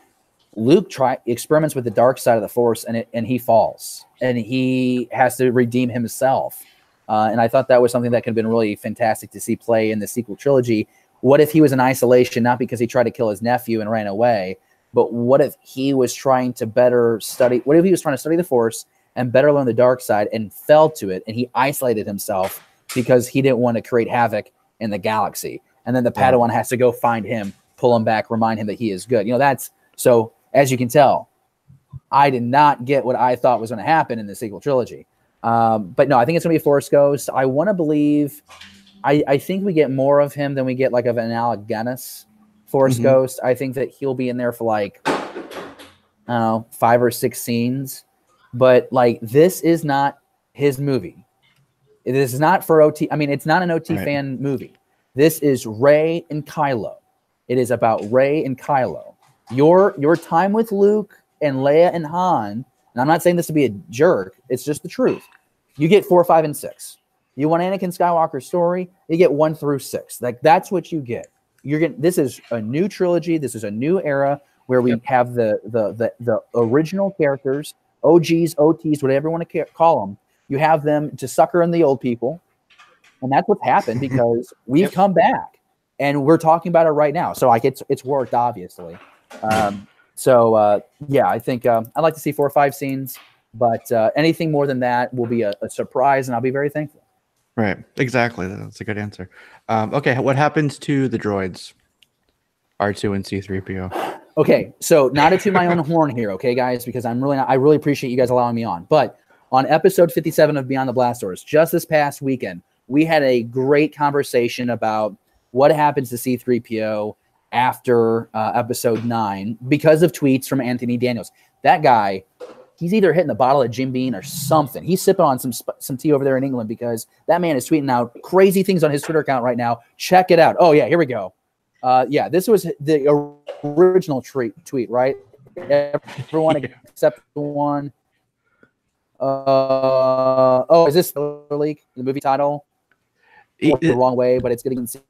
Luke experiments with the dark side of the Force, and he falls, and he has to redeem himself. And I thought that was something that could have been really fantastic to see play in the sequel trilogy. What if he was in isolation, not because he tried to kill his nephew and ran away, but what if he was trying to study the Force and better learn the dark side and fell to it, and he isolated himself because he didn't want to create havoc in the galaxy. And then the Padawan has to go find him, pull him back, remind him that he is good. So as you can tell, I did not get what I thought was going to happen in the sequel trilogy. But no, I think it's going to be a Force ghost. I want to believe, I think we get more of him than we get like of an Alec Guinness Force ghost. I think that he'll be in there for like, I don't know, 5 or 6 scenes. But like, this is not his movie. This is not for OT. I mean, it's not an OT fan movie. This is Rey and Kylo. It is about Rey and Kylo. Your time with Luke and Leia and Han, and I'm not saying this to be a jerk, it's just the truth. You get 4, 5, and 6. You want Anakin Skywalker's story, you get 1 through 6. Like, that's what you get. This is a new trilogy. This is a new era where we have the original characters, OGs, OTs, whatever you want to call them. You have them to sucker in the old people. And that's what's happened because we've come back and we're talking about it right now. So like it's worked, obviously. I think I'd like to see 4 or 5 scenes, but anything more than that will be a surprise, and I'll be very thankful. Right. Exactly. That's a good answer. Okay. What happens to the droids? R2 and C3PO. Okay. So not to toot my own horn here. Okay, guys, because I really appreciate you guys allowing me on, but on episode 57 of Beyond the Blast Doors, just this past weekend, we had a great conversation about what happens to C3PO after episode 9 because of tweets from Anthony Daniels. That guy, he's either hitting the bottle of Jim Beam or something. He's sipping on some tea over there in England because that man is tweeting out crazy things on his Twitter account right now. Check it out. Oh, yeah, here we go. This was the original tweet, right? Everyone except the one. Is this the leak? The movie title? The wrong way, but it's getting seem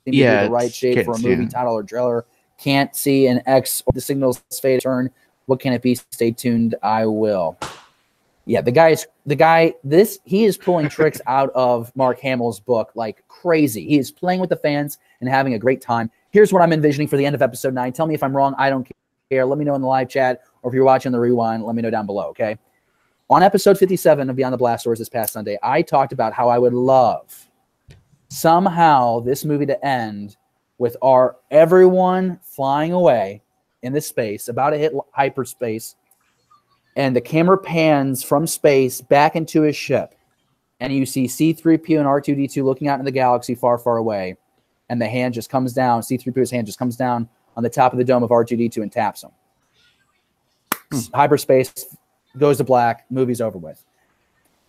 to be the right shape for a movie title or trailer. Can't see an X or the signal's fade turn. What can it be? Stay tuned. I will. Yeah, he is pulling tricks out of Mark Hamill's book like crazy. He is playing with the fans and having a great time. Here's what I'm envisioning for the end of episode 9. Tell me if I'm wrong. I don't care. Let me know in the live chat, or if you're watching the rewind, let me know down below, okay? On episode 57 of Beyond the Blast Doors this past Sunday, I talked about how I would love somehow this movie to end with everyone flying away in this space, about to hit hyperspace, and the camera pans from space back into his ship, and you see C-3PO and R2-D2 looking out in the galaxy far, far away, and the hand just comes down, C-3PO's hand just comes down on the top of the dome of R2-D2 and taps him. Hyperspace goes to black, movie's over with.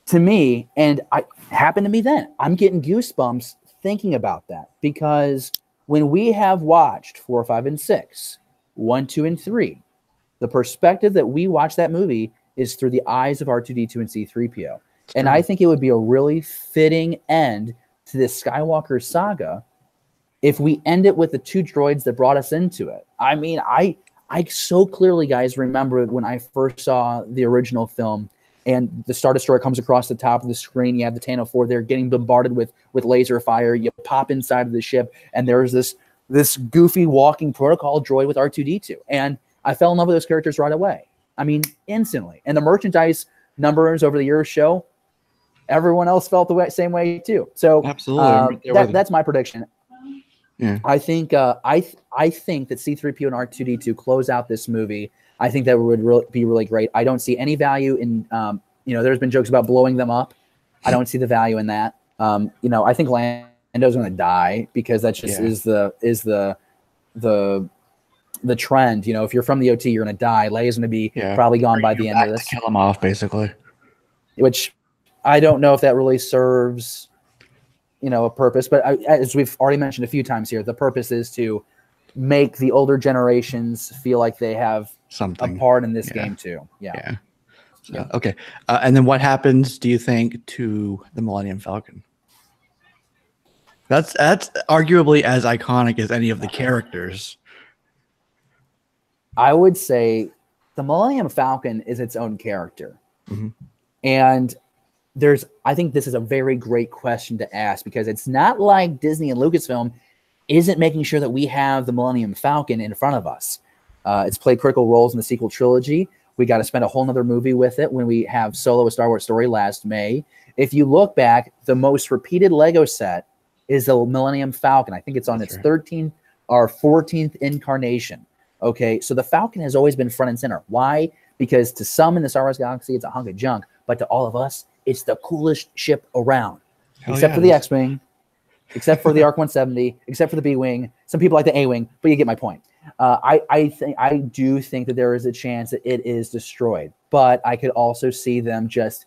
To me, and I happened to me then, I'm getting goosebumps thinking about that, because when we have watched 4, 5, and 6, 1, 2, and 3, the perspective that we watch that movie is through the eyes of R2-D2 and C-3PO. And I think it would be a really fitting end to this Skywalker saga if we end it with the 2 droids that brought us into it. I mean, I so clearly, guys, remember when I first saw the original film and the Star Destroyer comes across the top of the screen. You have the Tantive 4 there getting bombarded with laser fire. You pop inside of the ship, and there's this goofy walking protocol droid with R2-D2. And I fell in love with those characters right away. I mean, instantly. And the merchandise numbers over the years show everyone else felt the same way too. So absolutely, that's my prediction. Yeah, I think I think that C-3PO and R2-D2 close out this movie. I think that would be really great. I don't see any value in there's been jokes about blowing them up. I don't see the value in that. I think Lando's going to die because that just is the trend. If you're from the OT, you're going to die. Leia's going to be probably gone by the end of this. To kill him off, basically. Which I don't know if that really serves a purpose, but as we've already mentioned a few times here, the purpose is to make the older generations feel like they have something a part in this game too. So, okay. And then what happens, do you think, to the Millennium Falcon? That's arguably as iconic as any of the characters. I would say the Millennium Falcon is its own character. Mm-hmm. And I think this is a very great question to ask, because it's not like Disney and Lucasfilm isn't making sure that we have the Millennium Falcon in front of us. It's played critical roles in the sequel trilogy. We got to spend a whole nother movie with it when we have Solo: A Star Wars Story last May. If you look back, the most repeated Lego set is the Millennium Falcon. I think it's on its 13th or 14th incarnation. Okay, so the Falcon has always been front and center. Why? Because to some in the Star Wars galaxy, it's a hunk of junk, but to all of us, it's the coolest ship around. Except for the X-Wing, except for the ARC 170, except for the B-Wing. Some people like the A-Wing, but you get my point. I do think that there is a chance that it is destroyed, but I could also see them just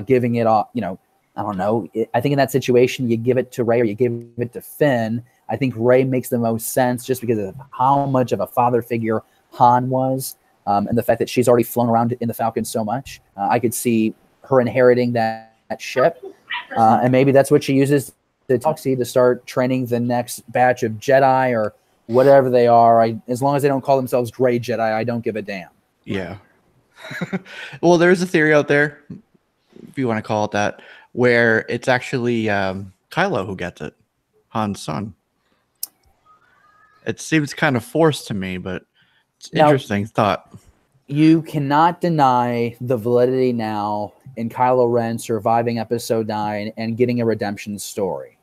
giving it off. I don't know. I think in that situation, you give it to Rey or you give it to Finn. I think Rey makes the most sense just because of how much of a father figure Han was, and the fact that she's already flown around in the Falcon so much. I could see her inheriting that ship, and maybe that's what she uses to start training the next batch of Jedi or whatever they are. As long as they don't call themselves Gray Jedi, I don't give a damn. Yeah. Well, there's a theory out there, if you want to call it that, where it's actually Kylo who gets it, Han's son. It seems kind of forced to me, but it's interesting thought. You cannot deny the validity now in Kylo Ren surviving Episode 9 and getting a redemption story.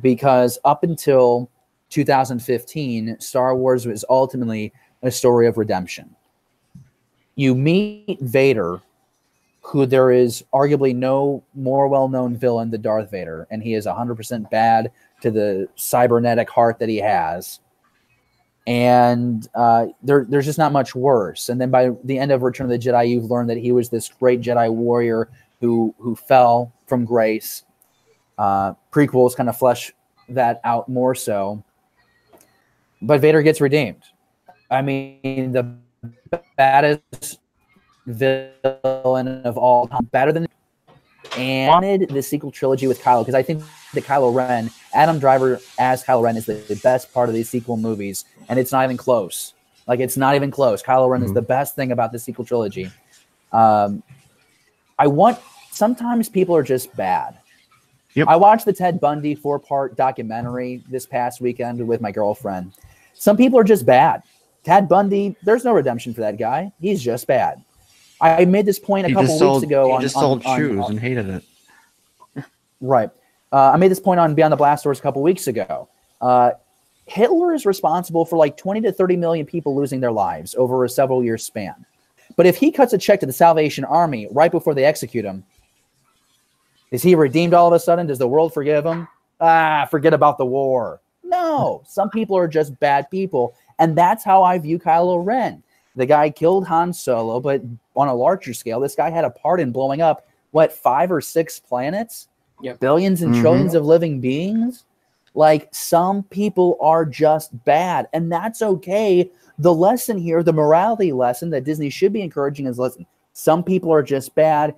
Because up until 2015, Star Wars was ultimately a story of redemption. You meet Vader, who there is arguably no more well-known villain than Darth Vader, and he is 100% bad to the cybernetic heart that he has. And there's just not much worse. And then by the end of Return of the Jedi, you've learned that he was this great Jedi warrior who fell from grace. Prequels kind of flesh that out more so. But Vader gets redeemed. I mean, the baddest villain of all time, better than, and wanted the sequel trilogy with Kylo, because I think that Kylo Ren, Adam Driver as Kylo Ren, is the best part of these sequel movies, and it's not even close. Like, it's not even close. Kylo Ren is the best thing about the sequel trilogy. Sometimes people are just bad. Yep. I watched the Ted Bundy 4-part documentary this past weekend with my girlfriend. Some people are just bad. Ted Bundy, there's no redemption for that guy. He's just bad. I made this point a couple weeks ago. He just sold shoes and hated it. Right. I made this point on Beyond the Blast Doors a couple weeks ago. Hitler is responsible for like 20 to 30 million people losing their lives over a several-year span. But if he cuts a check to the Salvation Army right before they execute him, is he redeemed all of a sudden? Does the world forgive him? Forget about the war. No, some people are just bad people, And that's how I view Kylo Ren. The guy killed Han Solo, but on a larger scale, this guy had a part in blowing up, 5 or 6 planets? Yep. Billions and trillions of living beings? Like, some people are just bad, and that's okay. The lesson here, the morality lesson that Disney should be encouraging is, listen, some people are just bad.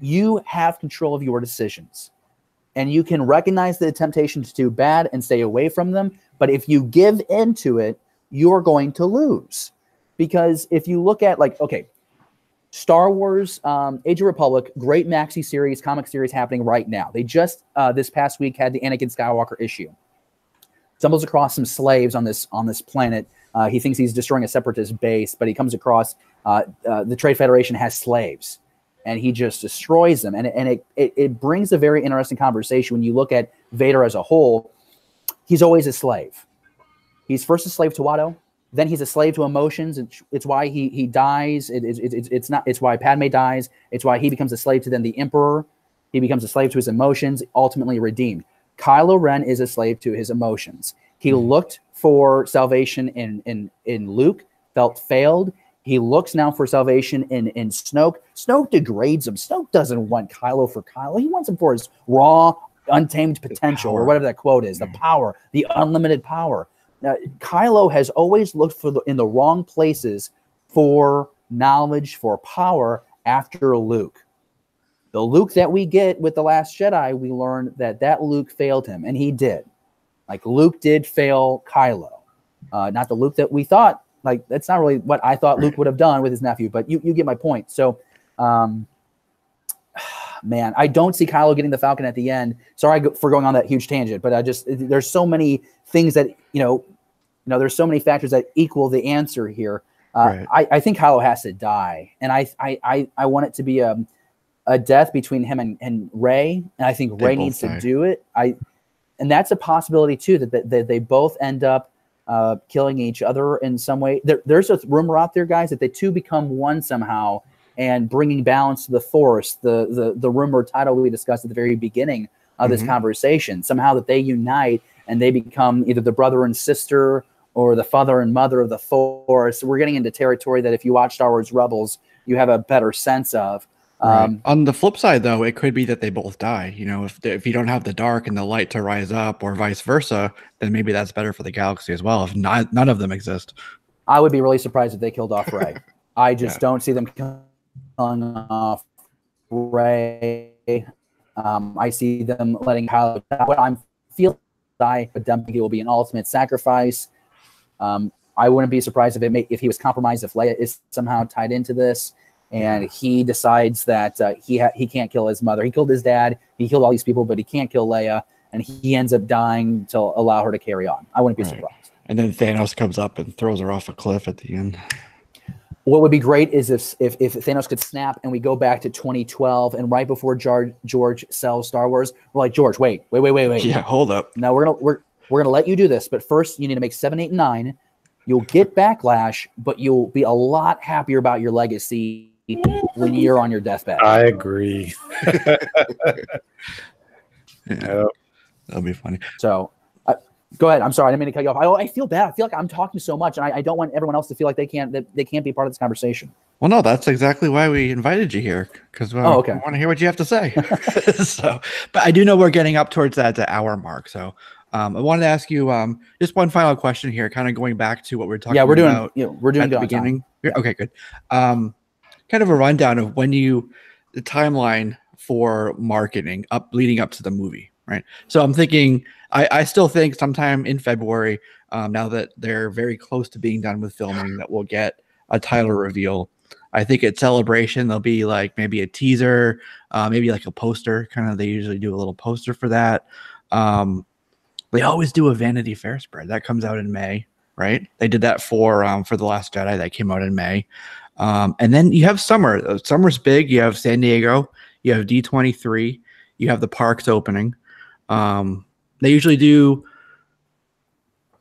You have control of your decisions, and you can recognize the temptation to do bad and stay away from them. But if you give into it, you're going to lose. Because if you look at, Star Wars, Age of Republic, great maxi series, comic series happening right now. They just this past week had the Anakin Skywalker issue. Stumbles across some slaves on this planet. He thinks he's destroying a separatist base, but he comes across the Trade Federation has slaves, and he just destroys them. And it brings a very interesting conversation when you look at Vader as a whole. He's always a slave. He's first a slave to Watto. Then he's a slave to emotions. It's why he dies. It's why Padme dies. It's why he becomes a slave to then the Emperor. He becomes a slave to his emotions, ultimately redeemed. Kylo Ren is a slave to his emotions. He looked for salvation in Luke, felt failed. He looks now for salvation in Snoke. Snoke degrades him. Snoke doesn't want Kylo for Kylo. He wants him for his raw, untamed potential, or whatever that quote is, the power, the unlimited power. Now, Kylo has always looked in the wrong places for knowledge, for power after Luke. The Luke that we get with The Last Jedi, we learn that Luke failed him, and he did. Like, Luke did fail Kylo. Not the Luke that we thought. Like, that's not really what I thought Luke would have done with his nephew, but you get my point. So, man, I don't see Kylo getting the Falcon at the end. Sorry for going on that huge tangent, but there's so many things that, there's so many factors that equal the answer here. Right. I think Kylo has to die, and I want it to be a death between him and Rey, and I think Rey needs to do it. And that's a possibility too, that they both end up killing each other in some way. There's a rumor out there, guys, that the two become one somehow, and bringing balance to the Force. The rumor title we discussed at the very beginning of this conversation, somehow that they unite and they become either the brother and sister or the father and mother of the Force. We're getting into territory that if you watch Star Wars Rebels, you have a better sense of. Right. On the flip side, though, it could be that they both die. If you don't have the dark and the light to rise up, or vice versa, then maybe that's better for the galaxy as well. If none of them exist, I would be really surprised if they killed off Rey. I just don't see them killing off Rey. I see them letting Kylo die. What I'm feeling die, but don't think it will be an ultimate sacrifice. I wouldn't be surprised if he was compromised, if Leia is somehow tied into this. And he decides that he can't kill his mother. He killed his dad. He killed all these people, but he can't kill Leia. And he ends up dying to allow her to carry on. I wouldn't be surprised. And then Thanos comes up and throws her off a cliff at the end. What would be great is if Thanos could snap and we go back to 2012 and right before George sells Star Wars, we're like, George, wait. Yeah, hold up. Now we're gonna let you do this, but first you need to make 7, 8, and 9. You'll get backlash, but you'll be a lot happier about your legacy when you're on your deathbed. I agree. Yeah, that'll be funny. So go ahead. I'm sorry, I didn't mean to cut you off. I feel bad. I feel like I'm talking so much, and I don't want everyone else to feel like they can't be part of this conversation. Well, no, that's exactly why we invited you here, because I want to hear what you have to say. But I do know we're getting up towards that hour mark. So I wanted to ask you just one final question here, kind of going back to what we're talking about. We're doing at the beginning. Okay, good. Kind of a rundown of the timeline for marketing leading up to the movie, right? So I'm thinking, I still think sometime in February, now that they're very close to being done with filming, that we'll get a title reveal. I think at Celebration, there'll be like maybe a teaser, maybe like a poster. They usually do a little poster for that. They always do a Vanity Fair spread that comes out in May, right? They did that for The Last Jedi that came out in May. And then you have summer. Summer's big. You have San Diego. You have D23. You have the parks opening. They usually do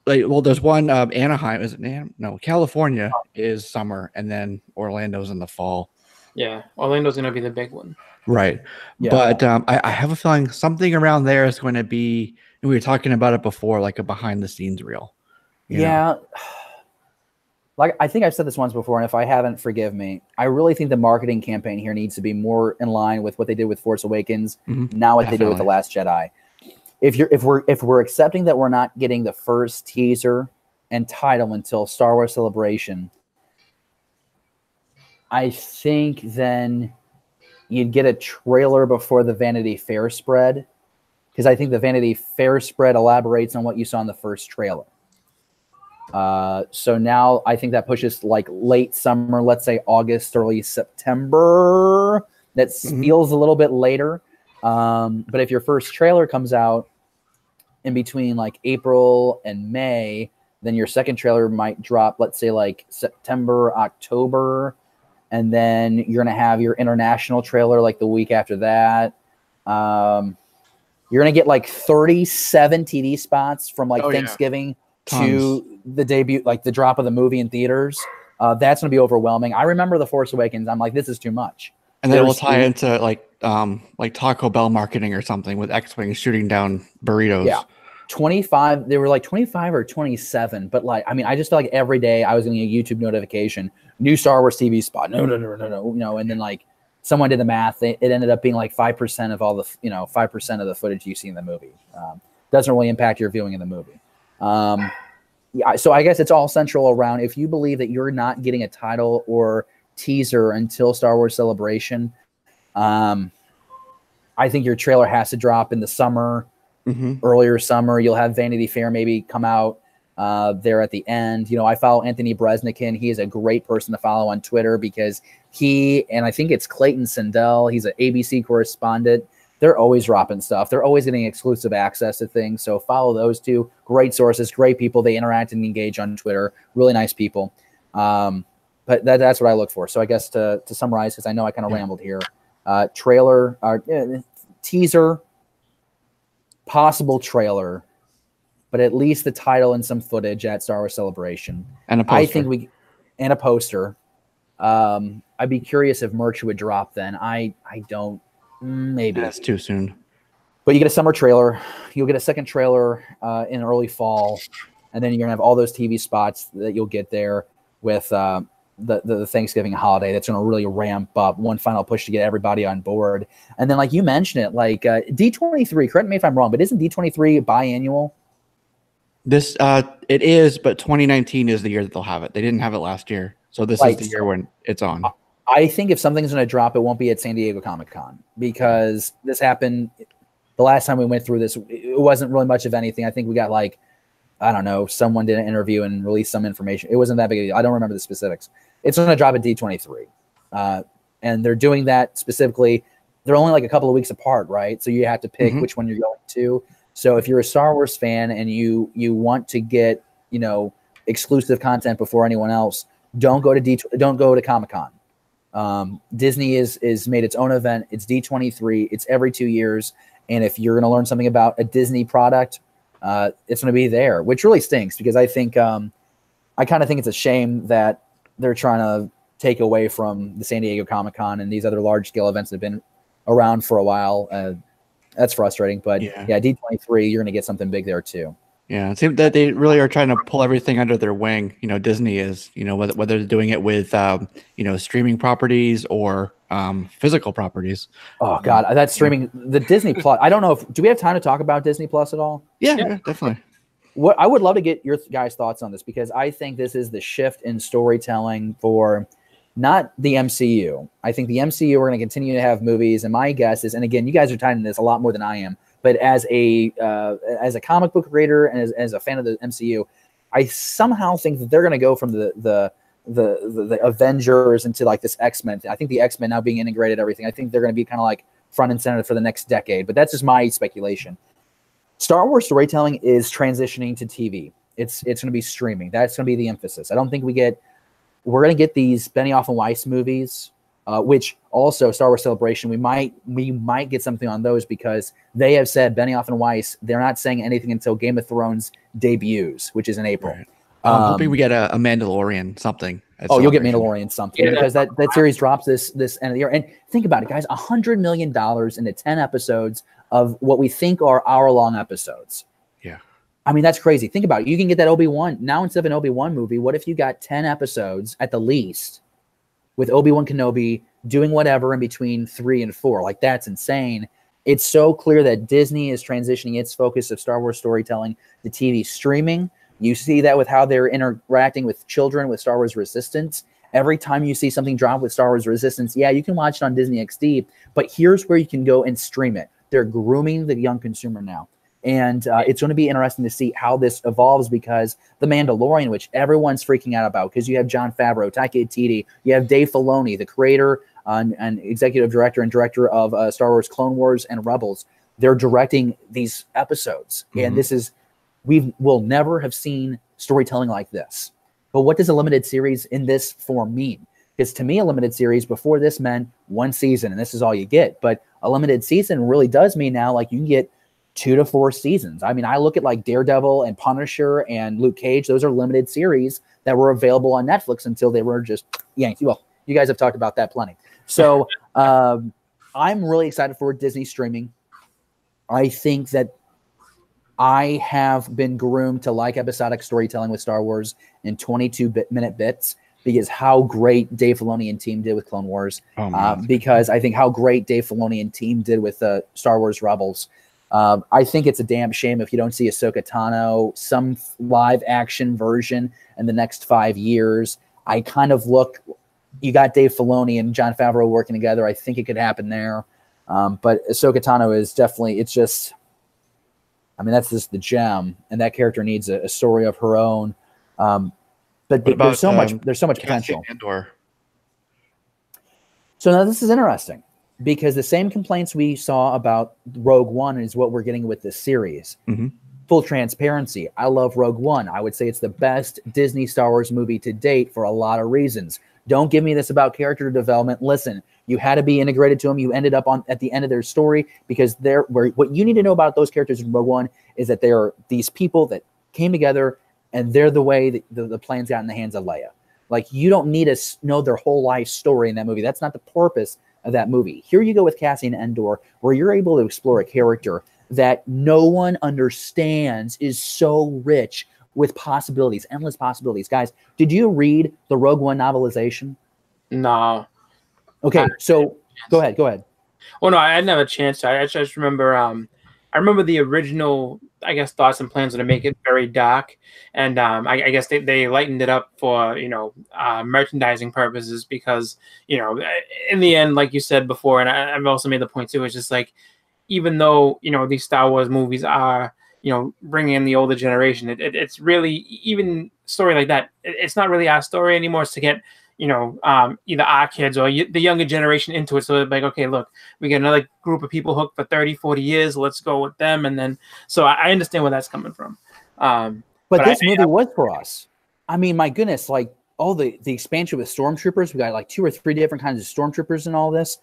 there's one Anaheim. Is it no? California is summer, and then Orlando's in the fall. Yeah, Orlando's gonna be the big one. Right. Yeah. But I have a feeling something around there is going to be. And we were talking about it before, like a behind the scenes reel. Yeah. Like, I think I've said this once before, and if I haven't, forgive me. I really think the marketing campaign here needs to be more in line with what they did with Force Awakens, now what they did with The Last Jedi. If we're accepting that we're not getting the first teaser and title until Star Wars Celebration, I think then you'd get a trailer before the Vanity Fair spread, because I think the Vanity Fair spread elaborates on what you saw in the first trailer. So now I think that pushes like late summer, let's say August, early September. That feels a little bit later. But if your first trailer comes out in between like April and May, then your second trailer might drop, let's say like September, October. And then you're going to have your international trailer like the week after that. You're going to get like 37 TV spots from like Thanksgiving to the debut, like the drop of the movie in theaters. That's going to be overwhelming. I remember The Force Awakens. I'm like, this is too much. And then we'll tie into like Taco Bell marketing or something with X-Wing shooting down burritos. Yeah. 25, they were like 25 or 27, but like, I mean, I just felt like every day I was getting a YouTube notification, new Star Wars TV spot. No. And then like someone did the math. It ended up being like 5% of all the, 5% of the footage you see in the movie. Doesn't really impact your viewing of the movie. Yeah. So I guess it's all central around, if you believe that you're not getting a title or teaser until Star Wars Celebration, I think your trailer has to drop in the summer. Earlier summer. You'll have Vanity Fair maybe come out there at the end. I follow Anthony Bresnikan. He is a great person to follow on Twitter because he, and I think it's Clayton Sindell, he's an ABC correspondent. They're always dropping stuff. They're always getting exclusive access to things. So follow those two. Great sources, great people. They interact and engage on Twitter. Really nice people. But that's what I look for. So I guess to summarize, because I know I kind of rambled here, trailer, teaser, possible trailer, but at least the title and some footage at Star Wars Celebration. And a poster. And a poster. I'd be curious if merch would drop then. I don't, maybe. That's too soon. But you get a summer trailer. You'll get a second trailer in early fall. And then you're going to have all those TV spots that you'll get there with the Thanksgiving holiday. That's going to really ramp up, one final push to get everybody on board. And then, like you mentioned it, like D23, correct me if I'm wrong, but isn't D23 biannual? This it is, but 2019 is the year that they'll have it. They didn't have it last year, so this is the year when it's on. I think if something's going to drop, it won't be at San Diego Comic-Con, because this happened the last time we went through this. It wasn't really much of anything. I think we got like, I don't know, someone did an interview and released some information. It wasn't that big a deal. I don't remember the specifics. It's going to drop at D23. And they're doing that specifically. They're only like a couple of weeks apart, right? So you have to pick which one you're going to. So if you're a Star Wars fan and you want to get, exclusive content before anyone else, don't go to Comic-Con. Disney is made its own event. It's D23. It's every 2 years. And if you're going to learn something about a Disney product, it's going to be there, which really stinks, because I think I kind of think it's a shame that they're trying to take away from the San Diego Comic-Con and these other large-scale events that have been around for a while. That's frustrating, but yeah, D23, you're going to get something big there too. Yeah, it seems that they really are trying to pull everything under their wing. Disney is, whether they're doing it with, streaming properties or physical properties. Oh God, that's streaming. The Disney Plus. I don't know do we have time to talk about Disney Plus at all? Yeah, definitely. What I would love to get your guys' thoughts on this, because I think this is the shift in storytelling for not the MCU. I think the MCU, we're going to continue to have movies, and my guess is, and again, you guys are tied in this a lot more than I am, but as a comic book reader and as a fan of the MCU, I somehow think that they're going to go from the Avengers into like this X-Men. I think the X-Men now being integrated, everything. I think they're going to be kind of like front and center for the next decade, but that's just my speculation. Star Wars storytelling is transitioning to TV. It's going to be streaming. That's going to be the emphasis. I don't think we're going to get these Benioff and Weiss movies, which also Star Wars Celebration, we might get something on those, because they have said, Benioff and Weiss, they're not saying anything until Game of Thrones debuts, which is in April. Right. I'm hoping we get a Mandalorian something. You'll get Mandalorian something, because that series drops this end of the year. And think about it, guys, $100 million into 10 episodes of what we think are hour-long episodes. Yeah. I mean, that's crazy. Think about it. You can get that Obi-Wan now instead of an Obi-Wan movie. What if you got 10 episodes at the least with Obi-Wan Kenobi doing whatever in between 3 and 4? Like, that's insane. It's so clear that Disney is transitioning its focus of Star Wars storytelling to TV streaming. You see that with how they're interacting with children with Star Wars Resistance. Every time you see something drop with Star Wars Resistance, yeah, you can watch it on Disney XD, but here's where you can go and stream it. They're grooming the young consumer now. And it's going to be interesting to see how this evolves, because The Mandalorian, which everyone's freaking out about, because you have Jon Favreau, Taika Waititi, you have Dave Filoni, the creator and executive director and director of Star Wars Clone Wars and Rebels. They're directing these episodes. And this is, we'll never have seen storytelling like this. But what does a limited series in this form mean? Because to me, a limited series before this meant one season, and this is all you get. But a limited season really does mean now, like, you can get 2 to 4 seasons. I mean, I look at like Daredevil and Punisher and Luke Cage. Those are limited series that were available on Netflix until they were just yanked. Well, you guys have talked about that plenty. So I'm really excited for Disney streaming. I think that I have been groomed to like episodic storytelling with Star Wars in 22-minute bits, because how great Dave Filoni and team did with Clone Wars. Because I think how great Dave Filoni and team did with Star Wars Rebels. I think it's a damn shame if you don't see Ahsoka Tano, some live action version in the next 5 years. I kind of look, you got Dave Filoni and Jon Favreau working together. I think it could happen there. But Ahsoka Tano is definitely, it's just, I mean, that's just the gem, and that character needs a story of her own. But there's so much potential. Andor? So now this is interesting, because the same complaints we saw about Rogue One is what we're getting with this series. Full transparency, I love Rogue One. I would say it's the best Disney Star Wars movie to date for a lot of reasons. Don't give me this about character development. Listen, you had to be integrated to them. You ended up at the end of their story, because what you need to know about those characters in Rogue One is that they are these people that came together, and they're the way that the plans got in the hands of Leia. Like, you don't need to know their whole life story in that movie. That's not the purpose of that movie. Here you go with Cassian Andor, where you're able to explore a character that no one understands, is so rich with possibilities, endless possibilities. Guys, did you read the Rogue One novelization? No. Okay, so go ahead. Well, no, I didn't have a chance to. I just remember, I remember the original, I guess, thoughts and plans were to make it very dark, and I guess they lightened it up for, merchandising purposes, because, in the end, like you said before, and I've also made the point too, it's just like, even though, these Star Wars movies are, bringing in the older generation, it's really, even story like that, it's not really our story anymore. It's to get, either our kids or the younger generation into it. So like, okay, look, we get another group of people hooked for 30, 40 years. Let's go with them. And then, so I understand where that's coming from. But this movie was for us. I mean, my goodness, like, the expansion with stormtroopers. We got like 2 or 3 different kinds of stormtroopers in all this.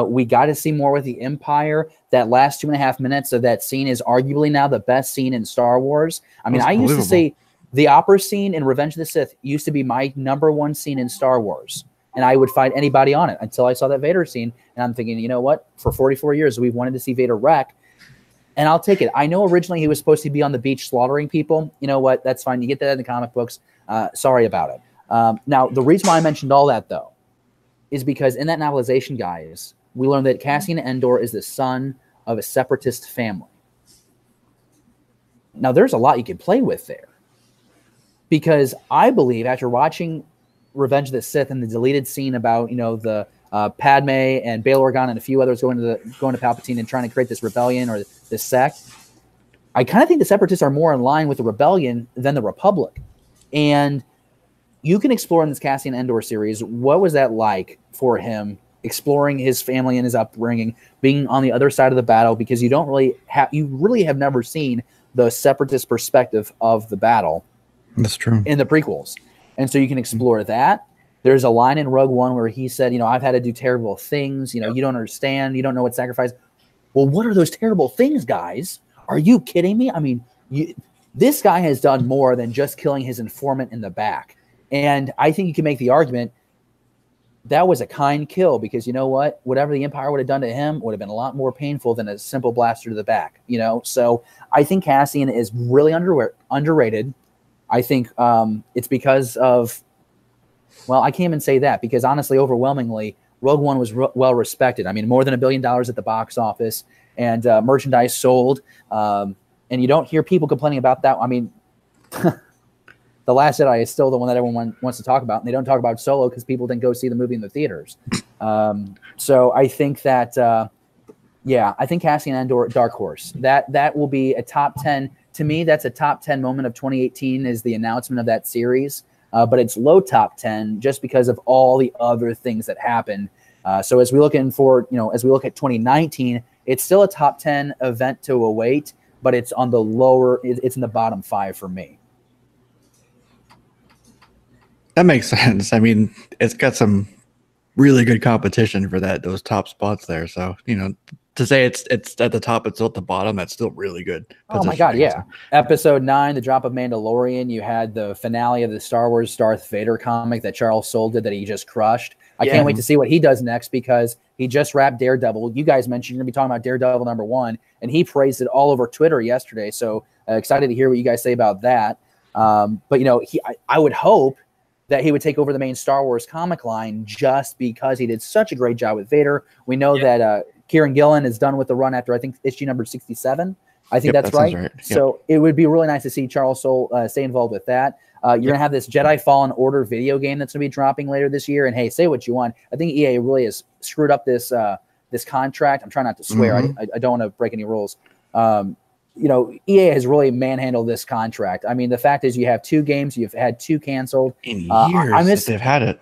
We got to see more with the Empire. That last 2.5 minutes of that scene is arguably now the best scene in Star Wars. I mean, I used to say the opera scene in Revenge of the Sith used to be my #1 scene in Star Wars, and I would fight anybody on it until I saw that Vader scene. And I'm thinking, you know what? For 44 years, we've wanted to see Vader wreck, and I'll take it. I know originally he was supposed to be on the beach slaughtering people. You know what? That's fine. You get that in the comic books. Sorry about it. Now, the reason why I mentioned all that, though, is because in that novelization, guys, we learned that Cassian Andor is the son of a separatist family. Now, there's a lot you can play with there, because I believe after watching Revenge of the Sith and the deleted scene about, the Padme and Bail Organa and a few others going to Palpatine and trying to create this rebellion or this sect, I kind of think the separatists are more in line with the rebellion than the Republic. And you can explore in this Cassian Andor series, what was that like for him, exploring his family and his upbringing, being on the other side of the battle, because you really have never seen the separatist perspective of the battle. That's true. In the prequels. And so you can explore that. There's a line in Rogue One where he said, I've had to do terrible things. You don't understand. You don't know what sacrifice. Well, what are those terrible things, guys? Are you kidding me? I mean, this guy has done more than just killing his informant in the back. And I think you can make the argument, that was a kind kill, because you know what? Whatever the Empire would have done to him would have been a lot more painful than a simple blaster to the back, you know? So I think Cassian is really underrated. I think it's because of, well, I can't even say that, because honestly, overwhelmingly, Rogue One was well respected. I mean, more than $1 billion at the box office, and merchandise sold. And you don't hear people complaining about that. I mean, The Last Jedi is still the one that everyone wants to talk about, and they don't talk about Solo because people didn't go see the movie in the theaters. So I think that, I think Cassian Andor, dark horse. That will be a top 10. To me, that's a top 10 moment of 2018 is the announcement of that series. But it's low top 10 just because of all the other things that happened. So as we look as we look at 2019, it's still a top 10 event to await, but it's on the lower, it's in the bottom 5 for me. That makes sense. I mean, it's got some really good competition for those top spots there. So, you know, to say it's at the top, it's at the bottom, that's still really good. Oh my God, yeah. Episode 9, the drop of Mandalorian. You had the finale of the Star Wars Darth Vader comic that Charles Soule did that he just crushed. I can't wait to see what he does next, because he just wrapped Daredevil. You guys mentioned you're going to be talking about Daredevil #1, and he praised it all over Twitter yesterday. So excited to hear what you guys say about that. But, you know, I would hope that he would take over the main Star Wars comic line just because he did such a great job with Vader. We know that Kieran Gillen is done with the run after, I think, issue number 67. I think that's right. Yep. So it would be really nice to see Charles Soule stay involved with that. You're going to have this Jedi Fallen Order video game that's going to be dropping later this year. And hey, say what you want. I think EA really has screwed up this contract. I'm trying not to swear. I don't want to break any rules. You know, EA has really manhandled this contract. I mean, the fact is you have 2 games. You've had 2 canceled. In years they've had it.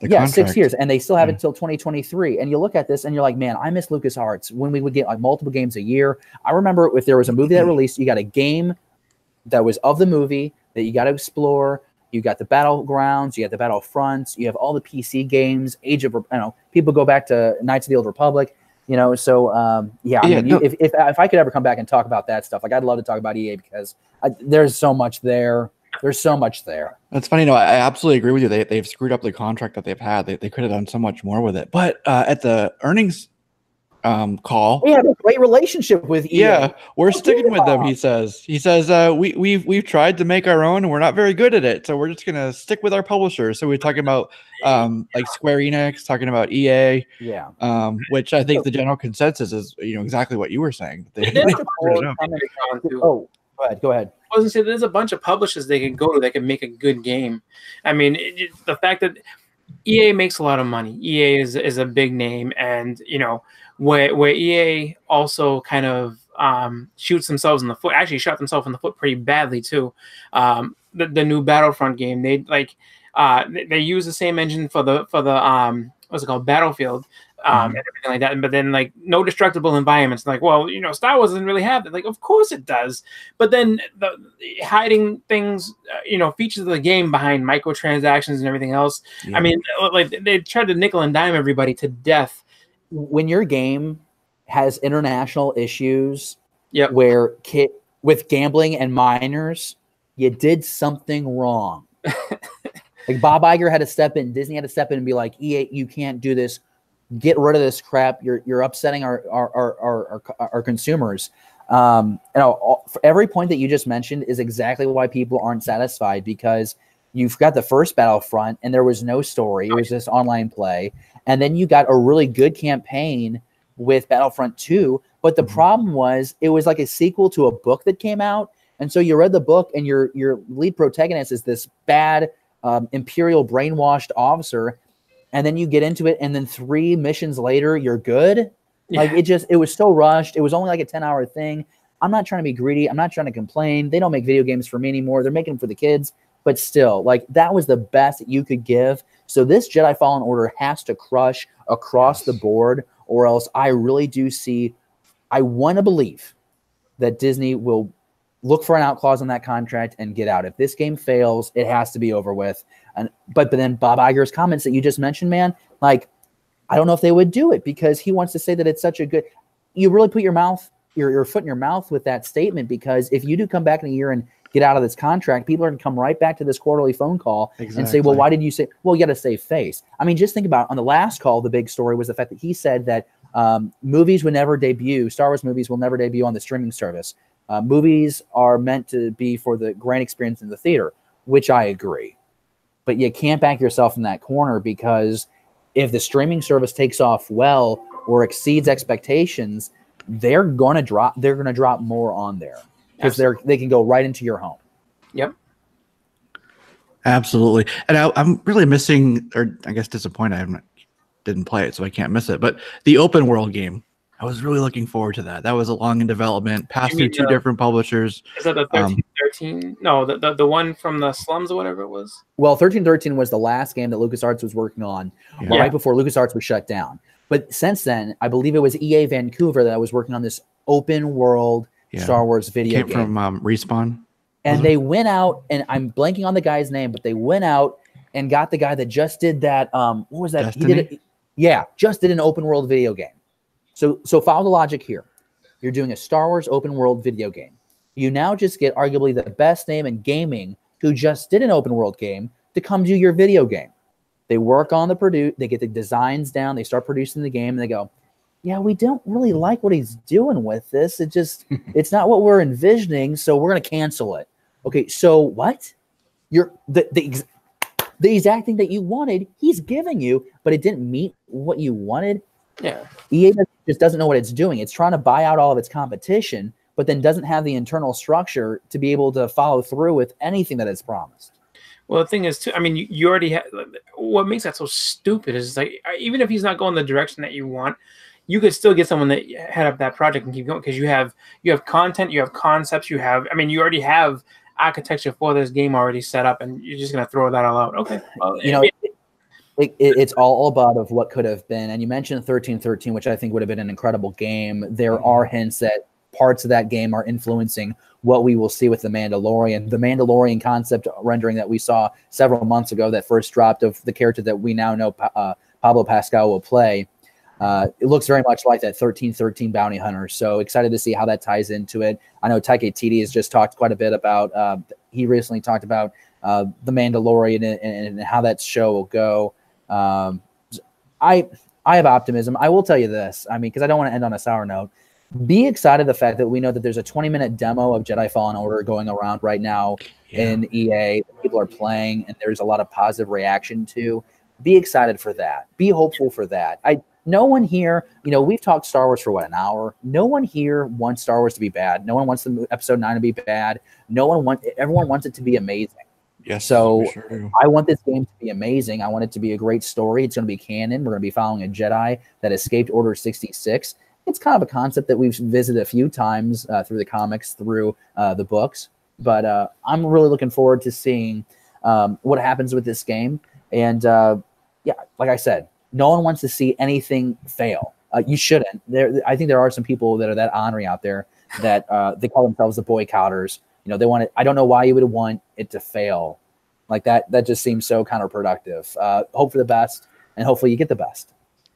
Contract. 6 years, and they still have it until 2023. And you look at this and you're like, man, I miss LucasArts when we would get like multiple games a year. I remember if there was a movie that released, you got a game that was of the movie that you got to explore. You got the Battlegrounds, you got the Battlefronts, you have all the PC games, people go back to Knights of the Old Republic. You know, so if I could ever come back and talk about that stuff, like I'd love to talk about EA, because there's so much there. There's so much there. That's funny. No, I absolutely agree with you. They've screwed up the contract that they've had. They could have done so much more with it. But at the earnings call, we have a great relationship with EA. Yeah, we're sticking with them. He says we've tried to make our own and we're not very good at it, so we're just gonna stick with our publishers. So we're talking about like Square Enix, talking about EA, which I think the general consensus is exactly what you were saying. Go ahead. I was gonna say there's a bunch of publishers they can go to that can make a good game. I mean, the fact that EA makes a lot of money. EA is a big name, and where EA also kind of shoots themselves in the foot. Actually, shot themselves in the foot pretty badly too. The new Battlefront game, they use the same engine for the what's it called, Battlefield, and everything like that. But then no destructible environments. Like, well, Star Wars doesn't really have that. Like, of course it does. But then the hiding things, features of the game behind microtransactions and everything else. Yeah. I mean, they tried to nickel and dime everybody to death. When your game has international issues, where with gambling and minors, you did something wrong. Like Bob Iger had to step in, Disney had to step in and be like, EA, you can't do this. Get rid of this crap. You're upsetting our consumers. For every point that you just mentioned is exactly why people aren't satisfied, because you've got the first Battlefront and there was no story. It was just online play. And then you got a really good campaign with Battlefront 2. But the problem was it was like a sequel to a book that came out. And so you read the book and your lead protagonist is this bad Imperial brainwashed officer. And then you get into it, and then 3 missions later, you're good. Yeah. Like it was so rushed. It was only like a 10-hour thing. I'm not trying to be greedy. I'm not trying to complain. They don't make video games for me anymore. They're making them for the kids. But still, that was the best that you could give. So this Jedi Fallen Order has to crush across the board, or else I really do see, I want to believe that Disney will look for an out clause on that contract and get out. If this game fails, it has to be over with. But then Bob Iger's comments that you just mentioned, man, I don't know if they would do it, because he wants to say that it's such a good. You really put your foot in your mouth with that statement, because if you do come back in a year and get out of this contract, people are going to come right back to this quarterly phone call and say, well, why did you say, well, you got to save face. I mean, just think about on the last call, the big story was the fact that he said that movies would never debut, Star Wars movies will never debut on the streaming service. Movies are meant to be for the grand experience in the theater, which I agree. But you can't back yourself in that corner, because if the streaming service takes off well or exceeds expectations, they're going to drop more on there, because they can go right into your home. Yep. Absolutely. And I'm really missing, or I guess disappointed, didn't play it, so I can't miss it. But the open world game, I was really looking forward to that. That was long in development, passed through two different publishers. Is that the 1313? No, the one from the slums or whatever it was? Well, 1313 was the last game that LucasArts was working on right before LucasArts was shut down. But since then, I believe it was EA Vancouver that was working on this open world Star Wars video game. From Respawn. And they went out, and I'm blanking on the guy's name, but they went out and got the guy that just did that. What was that? Destiny? He did just did an open world video game. So follow the logic here. You're doing a Star Wars open world video game. You now just get arguably the best name in gaming who just did an open world game to come do your video game. They work on they get the designs down, they start producing the game, and they go, yeah, we don't really like what he's doing with this. It's not what we're envisioning, so we're going to cancel it. Okay, so what? You're the exact thing that you wanted, he's giving you, but it didn't meet what you wanted. Yeah. EA just doesn't know what it's doing. It's trying to buy out all of its competition, but then doesn't have the internal structure to be able to follow through with anything that it's promised. Well, the thing is, too, I mean, you already have. What makes that so stupid is, like, even if he's not going the direction that you want, you could still get someone that head up that project and keep going, because you have content, you have concepts, you already have architecture for this game already set up, and you're just gonna throw that all out. Okay, well, it's all about of what could have been. And you mentioned 1313, which I think would have been an incredible game. There are hints that parts of that game are influencing what we will see with The Mandalorian. The Mandalorian concept rendering that we saw several months ago that first dropped of the character that we now know Pablo Pascal will play. It looks very much like that 1313 bounty hunter. So excited to see how that ties into it. I know Taika Waititi has just talked quite a bit about, he recently talked about The Mandalorian and how that show will go. I have optimism. I will tell you this. I mean, because I don't want to end on a sour note. Be excited the fact that we know that there's a 20-minute demo of Jedi Fallen Order going around right now in EA. People are playing, and there's a lot of positive reaction to. Be excited for that. Be hopeful for that. No one here, we've talked Star Wars for an hour. No one here wants Star Wars to be bad. No one wants the episode 9 to be bad. Everyone wants it to be amazing. Yes, so sure. I want this game to be amazing. I want it to be a great story. It's going to be canon. We're going to be following a Jedi that escaped Order 66. It's kind of a concept that we've visited a few times through the comics, through the books. But I'm really looking forward to seeing what happens with this game. And like I said, no one wants to see anything fail. You shouldn't. I think there are some people that are that ornery out there that they call themselves the boycotters. They want it. I don't know why you would want it to fail like that. That just seems so counterproductive. Hope for the best, and hopefully you get the best.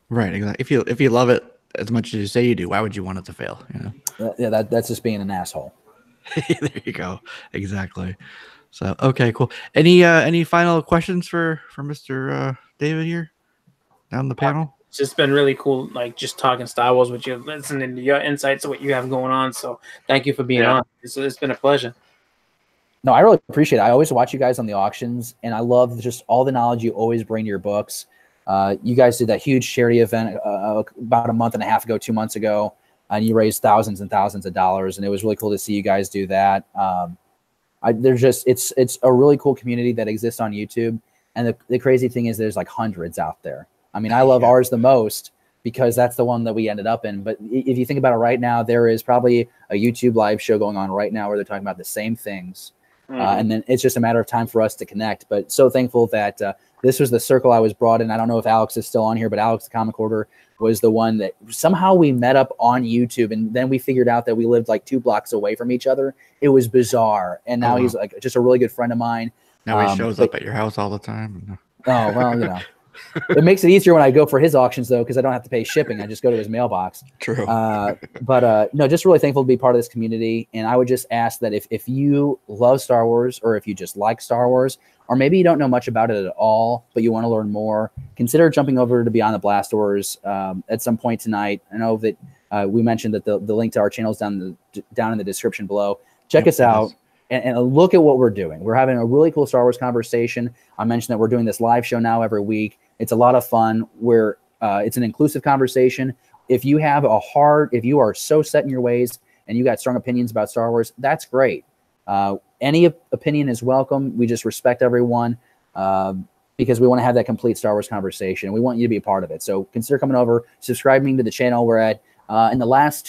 Right. Exactly. If you love it as much as you say you do, why would you want it to fail? That's just being an asshole. There you go. Exactly. So okay, cool. Any final questions for Mr. David here down the panel? It's just been really cool, like just talking Star Wars with you, listening to your insights of what you have going on. So thank you for being on. It's been a pleasure. No, I really appreciate it. I always watch you guys on the auctions, and I love just all the knowledge you always bring to your books. You guys did that huge charity event about a month and a half ago, 2 months ago, and you raised thousands and thousands of dollars, and it was really cool to see you guys do that. It's a really cool community that exists on YouTube, and the crazy thing is there's like hundreds out there. I mean, I love ours the most because that's the one that we ended up in. But if you think about it right now, there is probably a YouTube live show going on right now where they're talking about the same things. And then it's just a matter of time for us to connect. But so thankful that this was the circle I was brought in. I don't know if Alex is still on here, but Alex, the comic order, was the one that somehow we met up on YouTube. And then we figured out that we lived like 2 blocks away from each other. It was bizarre. And now he's like just a really good friend of mine. Now he shows up at your house all the time. Oh, well, It makes it easier when I go for his auctions though, because I don't have to pay shipping. I just go to his mailbox. True. But no, just really thankful to be part of this community. And I would just ask that if you love Star Wars, or if you just like Star Wars, or maybe you don't know much about it at all, but you want to learn more, consider jumping over to Beyond the Blast Doors at some point tonight. I know that we mentioned that the link to our channel is down in the description below. Check us out. And look at what we're doing. We're having a really cool Star Wars conversation. I mentioned that we're doing this live show now every week. It's a lot of fun. It's an inclusive conversation. If you are so set in your ways and you got strong opinions about Star Wars, that's great. Any opinion is welcome. We just respect everyone because we want to have that complete Star Wars conversation. We want you to be a part of it. So consider coming over, subscribing to the channel. We're at in the last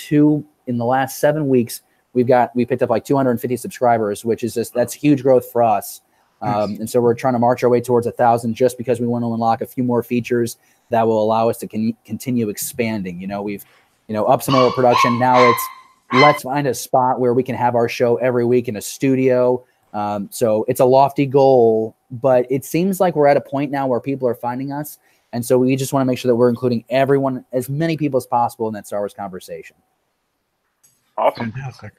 7 weeks. We picked up like 250 subscribers, which is that's huge growth for us. And so we're trying to march our way towards 1,000 just because we want to unlock a few more features that will allow us to continue expanding. We've, up some more production. Now it's let's find a spot where we can have our show every week in a studio. So it's a lofty goal, but it seems like we're at a point now where people are finding us. And so we just want to make sure that we're including everyone, as many people as possible in that Star Wars conversation. Awesome. Fantastic.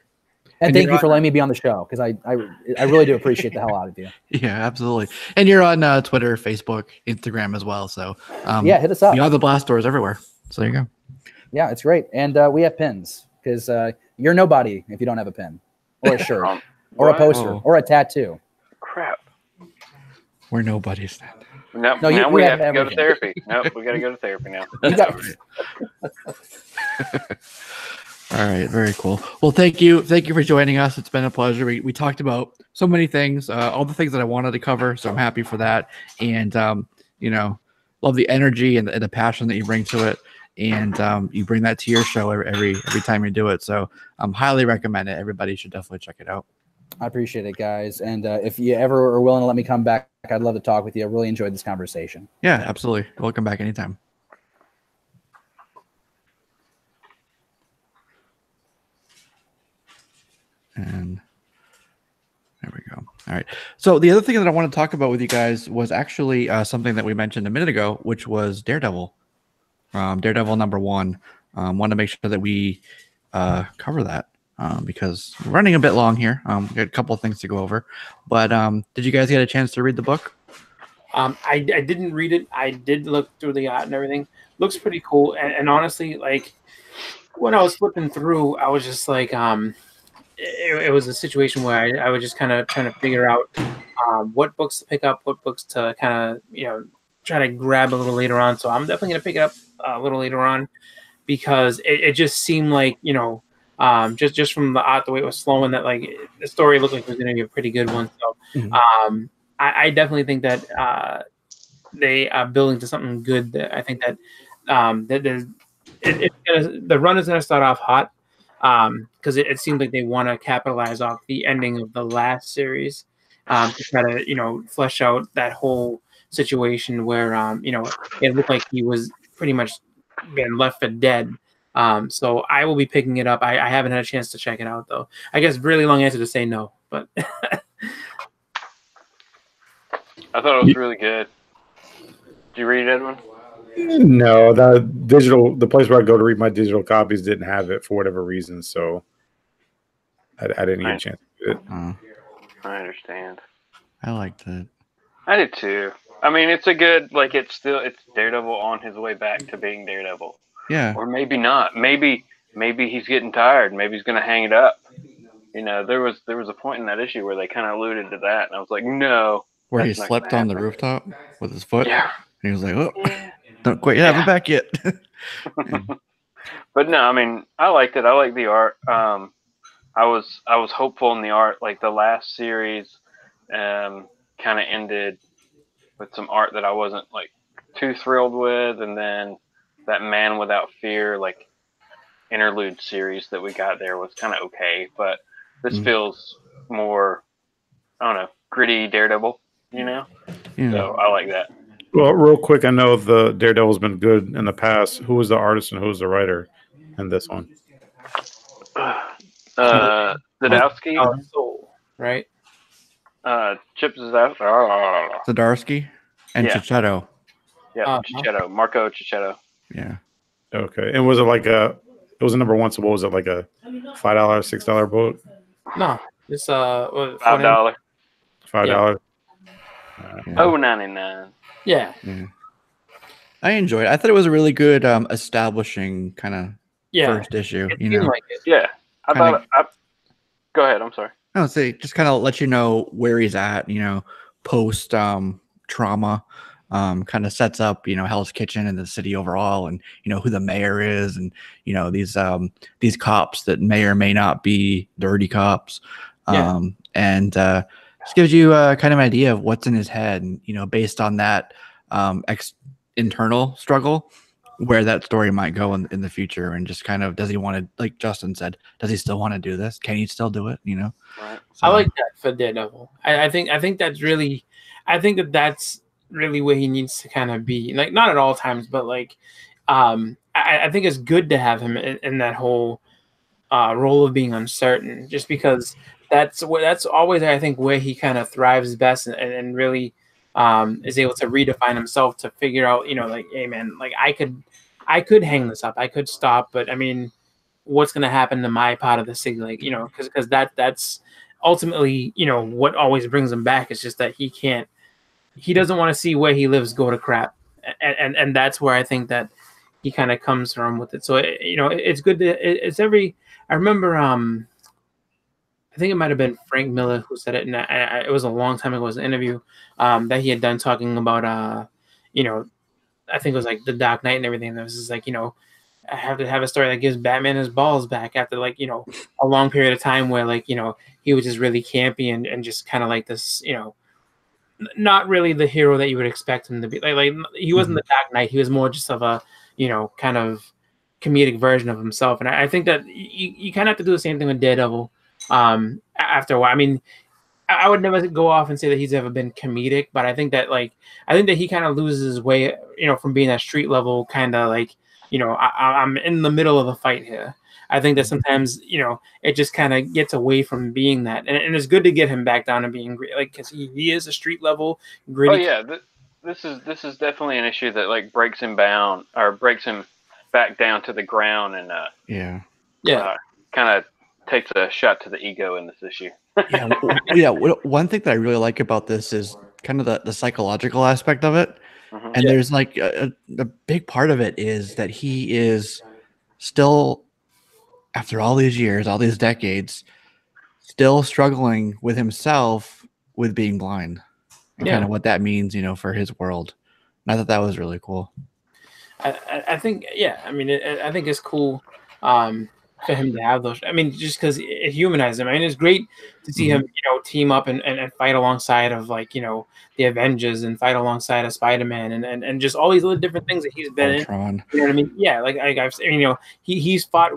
And thank you for letting me be on the show, because I really do appreciate the hell out of you. Yeah, absolutely. And you're on Twitter, Facebook, Instagram as well. So yeah, hit us up. Beyond the Blast Doors everywhere. So there you go. Yeah, it's great. And we have pins, because you're nobody if you don't have a pin or a shirt or a poster or a tattoo. Crap. We're nobodies then. No, now we have to go to therapy. Nope, we got to go to therapy now. All right, very cool. Well, thank you for joining us. It's been a pleasure. We talked about so many things, all the things that I wanted to cover. So I'm happy for that, and love the energy and the passion that you bring to it, and you bring that to your show every time you do it. So highly recommend it. Everybody should definitely check it out. I appreciate it, guys. And if you ever are willing to let me come back, I'd love to talk with you. I really enjoyed this conversation. Yeah, absolutely. Welcome back anytime. And there we go. All right. So the other thing that I want to talk about with you guys was actually something that we mentioned a minute ago, which was Daredevil. Daredevil #1. Want to make sure that we cover that because we're running a bit long here. We got a couple of things to go over. But did you guys get a chance to read the book? I didn't read it. I did look through the art and everything. Looks pretty cool. And honestly, like when I was flipping through, I was just like, it was a situation where I was just kind of trying to figure out what books to pick up, what books to kind of, try to grab a little later on. So I'm definitely going to pick it up a little later on because it just seemed like, just from the art, the way it was flowing, that like the story looked like it was going to be a pretty good one. So I definitely think that they are building to something good. That I think that the run is going to start off hot. Because it seems like they want to capitalize off the ending of the last series to try to, flesh out that whole situation where, it looked like he was pretty much getting left for dead. So I will be picking it up. I haven't had a chance to check it out, though. I guess really long answer to say no, but I thought it was really good. Did you read it, Edwin? No, the place where I go to read my digital copies didn't have it for whatever reason, so I didn't get a chance to do it. I understand. I liked it. I did too. I mean, it's a good, like, it's Daredevil on his way back to being Daredevil. Yeah. Or maybe not. Maybe he's getting tired. Maybe he's going to hang it up. There was a point in that issue where they kind of alluded to that, and I was like, no. Where he slept on the rooftop with his foot? Yeah. And he was like, oh. Yeah. Don't quite have it back yet. But no, I mean, I liked it. I like the art. I was hopeful in the art. Like the last series, kind of ended with some art that I wasn't like too thrilled with, and then that Man Without Fear like interlude series that we got there was kind of okay. But this feels more, I don't know, gritty Daredevil. Yeah. So I like that. Well, real quick, I know the Daredevil's been good in the past. Who was the artist and who was the writer in this one? Zdarsky, right? Chip Zdarsky Zdarsky and Chichetto. Yeah, Cicchetto, Marco Cicchetto. Yeah. Okay. And was it like it was a number one, so what was it, like a $5, $6 book? No, it's $5. $5. Yeah. $0.99. Yeah. I enjoyed it. I thought it was a really good establishing kind of first issue. It You seemed know, like it. Yeah, I Kinda- thought. Go ahead. I'm sorry. I would say just kind of let you know where he's at. You know, post trauma. Kind of sets up, you know, Hell's Kitchen and the city overall, and you know who the mayor is, and you know these cops that may or may not be dirty cops, and just gives you kind of an idea of what's in his head, and you know, based on that internal struggle, where that story might go in the future, and just kind of, does he want to, like Justin said, does he still want to do this? Can he still do it? You know, Right. So, I like that for Daredevil. I think that's really, that's really where he needs to kind of be. Like, not at all times, but like, I think it's good to have him in that whole role of being uncertain, just because that's always, I think, where he kind of thrives best, and really is able to redefine himself, to figure out, you know, like, hey man, like I could hang this up, I could stop, but I mean, what's going to happen to my part of the city? Like, you know, because that's ultimately, you know, what always brings him back is just that he doesn't want to see where he lives go to crap, and that's where I think that he kind of comes from with it. So you know, it's good to I remember I think it might have been Frank Miller who said it, and it was a long time ago. It was an interview that he had done talking about you know, I think it was like the Dark Knight and everything. It was just like, you know, I have to have a story that gives Batman his balls back after, like, you know, a long period of time where, like, you know, he was just really campy and just kind of like this, you know, not really the hero that you would expect him to be. Like he wasn't the Dark Knight. He was more just of a, you know, kind of comedic version of himself. And I think that you kind of have to do the same thing with Daredevil. After a while, I mean, I would never go off and say that he's ever been comedic, but I think that he kind of loses his way, you know, from being that street level kind of, like, you know, I'm in the middle of a fight here. I think that sometimes, you know, it just kind of gets away from being that, and it's good to get him back down to being like, because he is a street level gritty. Oh yeah, this is definitely an issue that like breaks him down, or breaks him back down to the ground, and kind of takes a shot to the ego in this issue. One thing that I really like about this is kind of the psychological aspect of it. And there's like a big part of it is that he is still, after all these years, all these decades, still struggling with himself with being blind, and kind of what that means, you know, for his world. And I thought that was really cool. I think, I mean, I think it's cool for him to have those. I mean, just because it humanizes him. I mean, it's great to see him, you know, team up and fight alongside of, like, you know, the Avengers, and fight alongside of Spider-Man, and just all these little different things that he's been Ultron. in. You know what I mean? Yeah, like I've seen, you know, he's fought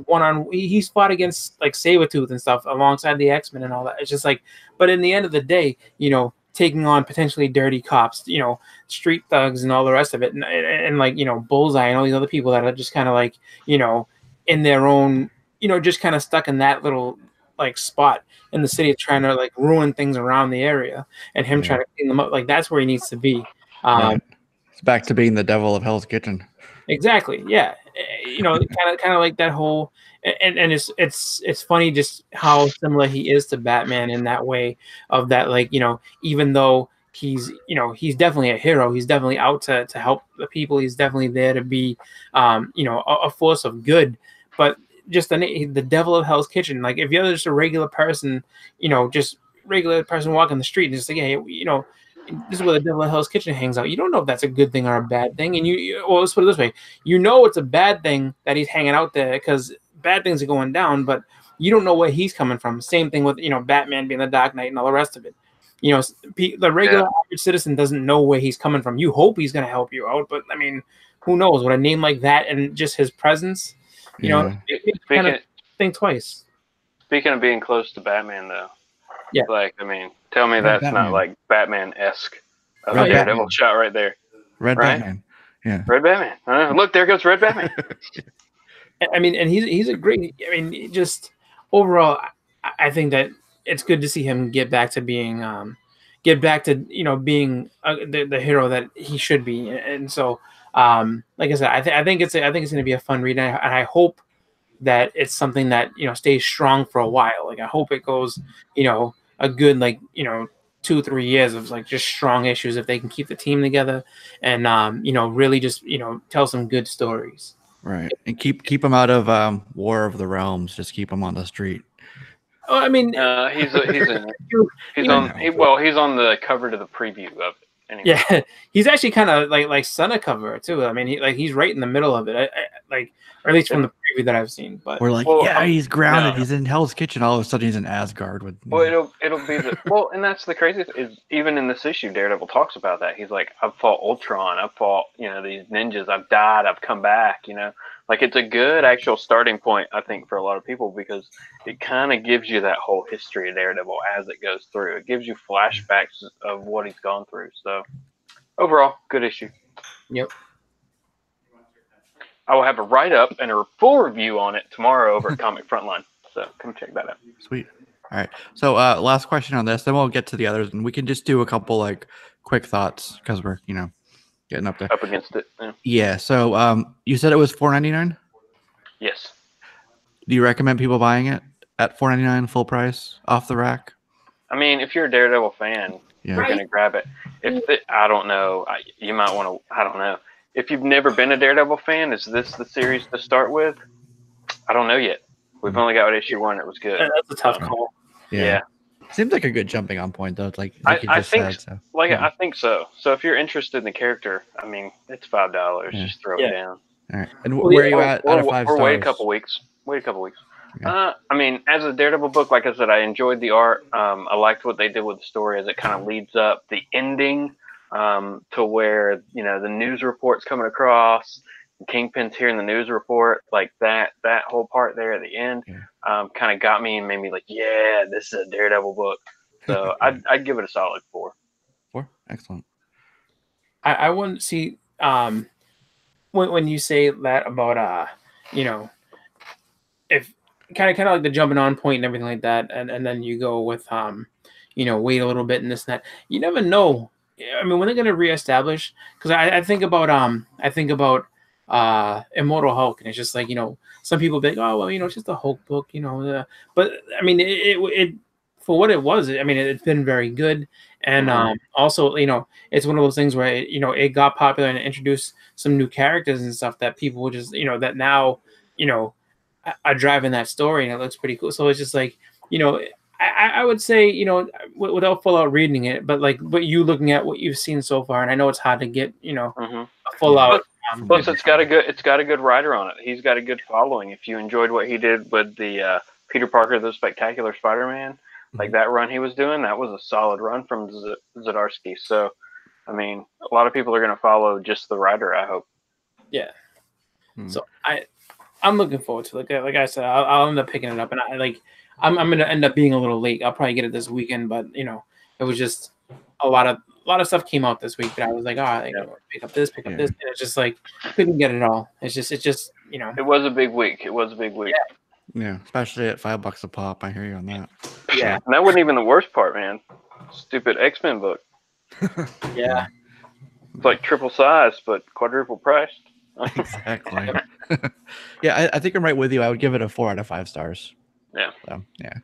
he's fought against like Sabretooth and stuff alongside the X-Men and all that. It's just like, but in the end of the day, you know, taking on potentially dirty cops, you know, street thugs and all the rest of it, and like, you know, Bullseye and all these other people that are just kind of like, you know, in their own, you know, just kind of stuck in that little like spot in the city, trying to like ruin things around the area, and him trying to clean them up. Like, that's where he needs to be. It's back to being the devil of Hell's Kitchen. Exactly. Yeah. You know, kind of like that whole, and it's funny just how similar he is to Batman in that way, of that, like, you know, even though he's, you know, he's definitely a hero, he's definitely out to help the people, he's definitely there to be, you know, a force of good, but just the devil of Hell's Kitchen. Like, if you're just a regular person, you know, just regular person walking the street and just like, hey, you know, this is where the devil of Hell's Kitchen hangs out. You don't know if that's a good thing or a bad thing. And well, let's put it this way. You know it's a bad thing that he's hanging out there because bad things are going down, but you don't know where he's coming from. Same thing with, you know, Batman being the Dark Knight and all the rest of it. You know, the regular average citizen doesn't know where he's coming from. You hope he's going to help you out, but I mean, who knows? With a name like that and just his presence, you know, kind of think twice. Speaking of being close to Batman, though, like, I mean, tell me Red that's Batman. not like Batman-esque. A Red Daredevil Batman. shot right there. Red Right? Batman. Yeah. Red Batman. Look, there goes Red Batman. I mean, and he's a great. I mean, just overall, I think that it's good to see him get back to being, get back to being the hero that he should be. And so like I said, I think it's going to be a fun read, and I hope that it's something that stays strong for a while. Like I hope it goes a good 2-3 years of like just strong issues if they can keep the team together and really just tell some good stories. Right, and keep them out of War of the Realms. Just keep them on the street. Oh, I mean, he's in it. He's on the cover to the preview of it. Anyway. Yeah, he's actually kind of like Son of cover too. I mean, he's right in the middle of it. Or at least from the preview that I've seen. But we're like, he's grounded. No. He's in Hell's Kitchen. All of a sudden, he's in Asgard. It'll be and that's the craziest. Is even in this issue, Daredevil talks about that. He's like, I've fought Ultron. I've fought these ninjas. I've died. I've come back. Like it's a good actual starting point, I think, for a lot of people because it kind of gives you that whole history of Daredevil as it goes through. It gives you flashbacks of what he's gone through. So overall, good issue. Yep. I will have a write-up and a full review on it tomorrow over at Comic Frontline. So come check that out. Sweet. All right. So last question on this, then we'll get to the others, and we can just do a couple quick thoughts because we're getting up there. Up against it. Yeah. So you said it was $4.99? Yes. Do you recommend people buying it at $4.99 full price off the rack? I mean, if you're a Daredevil fan, you're going to grab it. I don't know. You might want to. I don't know. If you've never been a Daredevil fan, is this the series to start with? I don't know yet. We've only got issue 1. It was good. That's a tough call. Yeah. Seems like a good jumping on point, though. It's I think so. So if you're interested in the character, I mean, it's $5. Just throw it down. All right. And where are you at out of 5 stars? Wait a couple weeks. Yeah. I mean, as a Daredevil book, like I said, I enjoyed the art. I liked what they did with the story as it kind of leads up the ending. To where the news report's coming across, Kingpin's hearing the news report, like that whole part there at the end, kind of got me and made me like, yeah, this is a Daredevil book. So I'd give it a solid 4. 4, excellent. I wouldn't see when you say that about if kind of like the jumping on point and everything like that, and then you go with wait a little bit and this and that. You never know. I mean, when they're going to reestablish, because I think about Immortal Hulk, and it's just like some people be like, oh well, it's just a Hulk book, but I mean it for what it was. I mean, it's been very good, and also it's one of those things where it got popular and introduced some new characters and stuff that people would just that now are driving that story, and it looks pretty cool. So it's just like I would say, without full out reading it, but you looking at what you've seen so far, and I know it's hard to get, a full out. Plus, it's got a good writer on it. He's got a good following. If you enjoyed what he did with the Peter Parker, the Spectacular Spider-Man, like that run he was doing, that was a solid run from Zdarsky. So, I mean, a lot of people are going to follow just the writer, I hope. Yeah. So I'm looking forward to it. Like I said, I'll end up picking it up, and I'm going to end up being a little late. I'll probably get it this weekend, but it was just a lot of stuff came out this week that I was like, pick up this, and it's just like couldn't get it all. It's just It was a big week. Yeah, especially at $5 a pop. I hear you on that. Yeah, and that wasn't even the worst part, man. Stupid X-Men book. Yeah, it's like triple size but quadruple priced. Exactly. Yeah, I think I'm right with you. I would give it a 4 out of 5 stars. Yeah. So, yeah.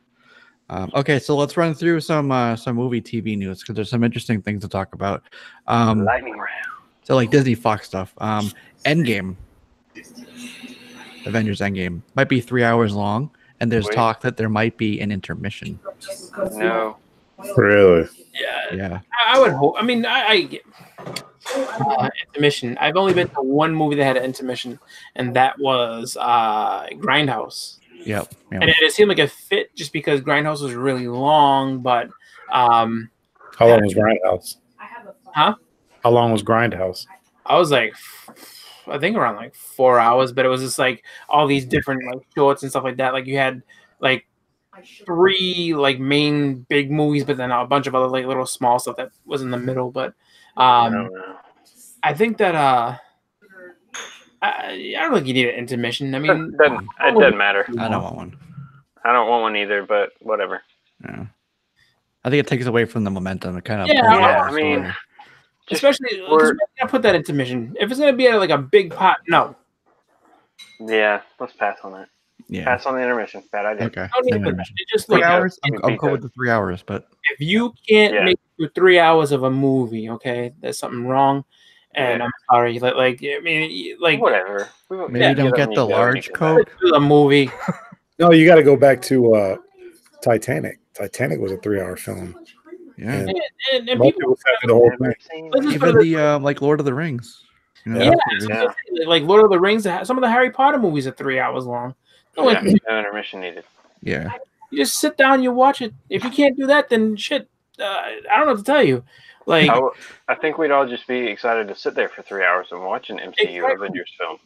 Okay, so let's run through some movie TV news because there's some interesting things to talk about. Lightning round. So like Disney Fox stuff. Endgame. Avengers Endgame might be 3 hours long, and there's talk that there might be an intermission. No. Really? Yeah. I would hope. I mean, I get intermission. I've only been to one movie that had an intermission, and that was Grindhouse. Yep. And it seemed like a fit just because Grindhouse was really long, but how long was Grindhouse? Huh? How long was Grindhouse? I was like, I think around like 4 hours, but it was just like all these different like shorts and stuff like that. Like you had like 3 like main big movies, but then a bunch of other like little small stuff that was in the middle. But I think that I don't think you need an intermission. I mean, it doesn't matter. I don't want one. I don't want one either, but whatever. Yeah. I think it takes away from the momentum. It kind of Yeah, I mean, especially because we're gonna put that intermission. If it's gonna be like a big pot, no. Yeah, let's pass on that. Yeah. Pass on the intermission. Bad idea. Okay. No need No for that. intermission. It just 3 look, hours. you I'm beat cool that. with the 3 hours, but if you can't make it through 3 hours of a movie, okay, there's something wrong. And I'm sorry, like I mean, like whatever. maybe don't get the large Coke. a movie. No, you got to go back to Titanic. Titanic was a 3-hour film. Yeah. And Most people people sat through the whole thing. let's just Even put it the like Lord of the Rings. You know, yeah, that's like Lord of the Rings. Some of the Harry Potter movies are 3 hours long. No, Yeah, no intermission needed. yeah. you just sit down, you watch it. If you can't do that, then shit. I don't know what to tell you. Like I think we'd all just be excited to sit there for 3 hours and watch an MCU Avengers film.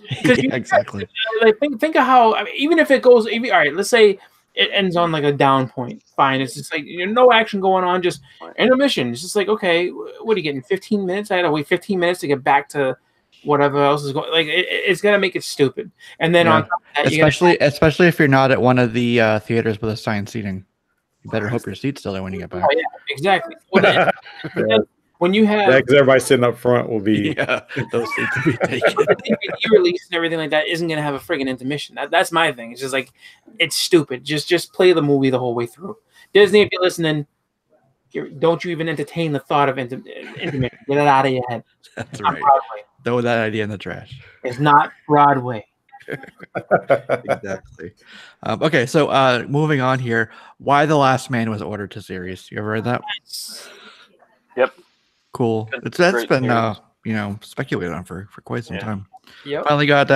Yeah, exactly. Like think of how even if it goes, all right, let's say it ends on like a down point. Fine, it's just like no action going on, just intermission. It's just like okay, what are you getting? 15 minutes? I had to wait 15 minutes to get back to whatever else is going. Like it's gonna make it stupid. And then on top of that, especially if you're not at one of the theaters with assigned seating, you better hope your seat's still there when you get back. Oh, yeah, exactly. Well, when you have because everybody sitting up front will be those seats will be taken. DVD release and everything like that isn't gonna have a friggin' intermission. That's my thing. It's just like it's stupid. Just play the movie the whole way through. Disney, if you're listening, don't you even entertain the thought of intermission. Get it out of your head. That's right. Broadway. Throw that idea in the trash. It's not Broadway. Exactly. Okay, so moving on here. Why The Last Man was ordered to series. You ever read that? Yep. Cool. That's been speculated on for quite some time. Yep. Finally got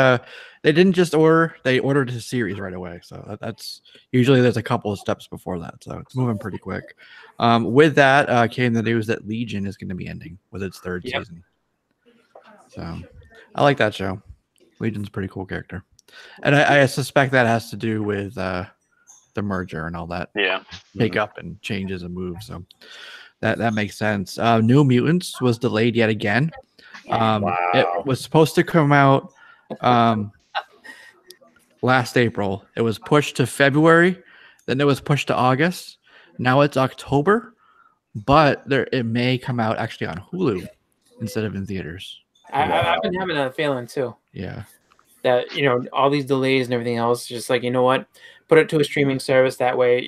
they didn't just order, they ordered his series right away. So that's usually there's a couple of steps before that. So it's moving pretty quick. With that came the news that Legion is going to be ending with its third season. So I like that show. Legion's a pretty cool character. And I suspect that has to do with the merger and all that. Yeah. Make up and changes and moves. So that makes sense. New Mutants was delayed yet again. It was supposed to come out last April. It was pushed to February. Then it was pushed to August. Now it's October. But it may come out actually on Hulu instead of in theaters. I've been having a feeling too. Yeah. That, all these delays and everything else, just like, you know what? Put it to a streaming service. That way,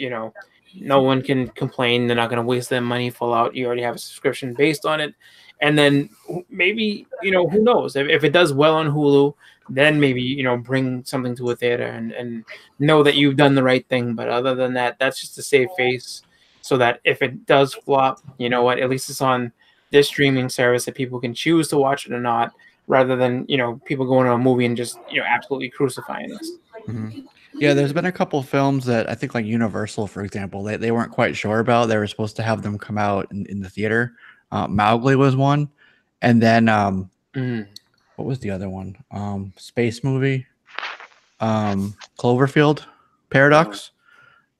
no one can complain. They're not going to waste their money full out. You already have a subscription based on it. And then maybe, who knows? If it does well on Hulu, then maybe, bring something to a theater and know that you've done the right thing. But other than that, that's just to save face so that if it does flop, you know what? At least it's on this streaming service that people can choose to watch it or not, rather than, people going to a movie and just, absolutely crucifying us. Mm-hmm. Yeah, there's been a couple of films that I think, like Universal, for example, they weren't quite sure about. They were supposed to have them come out in the theater. Mowgli was one. And then what was the other one? Space movie. Cloverfield Paradox.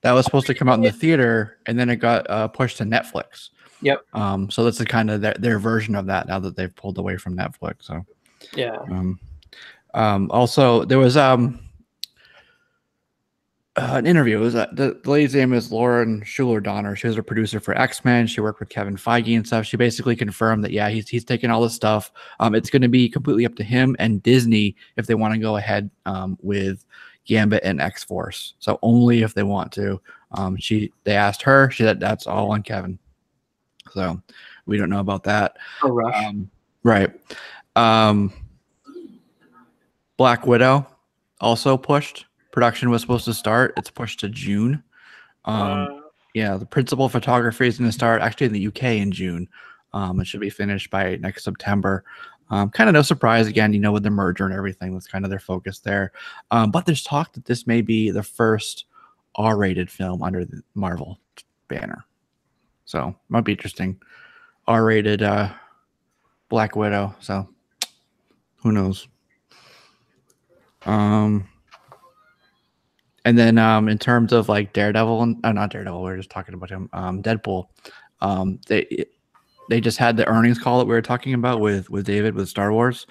That was supposed to come out in the theater, and then it got pushed to Netflix. Yep. So that's kind of their version of that now that they've pulled away from Netflix. So yeah. Also, there was an interview. It was the lady's name is Lauren Schuler-Donner. She was a producer for X-Men. She worked with Kevin Feige and stuff. She basically confirmed that he's taking all this stuff. It's going to be completely up to him and Disney if they want to go ahead with Gambit and X-Force. So only if they want to. They asked her. She said that's all on Kevin. So we don't know about that. Oh, rush. Right. Black Widow also pushed. Production was supposed to start. It's pushed to June. The principal photography is going to start actually in the UK in June. It should be finished by next September. Kind of no surprise again, with the merger and everything. That's kind of their focus there. But there's talk that this may be the first R-rated film under the Marvel banner. So might be interesting. R-rated Black Widow. So who knows? And then in terms of like Daredevil and not Daredevil, we were just talking about him. Deadpool. They just had the earnings call that we were talking about with David with Star Wars.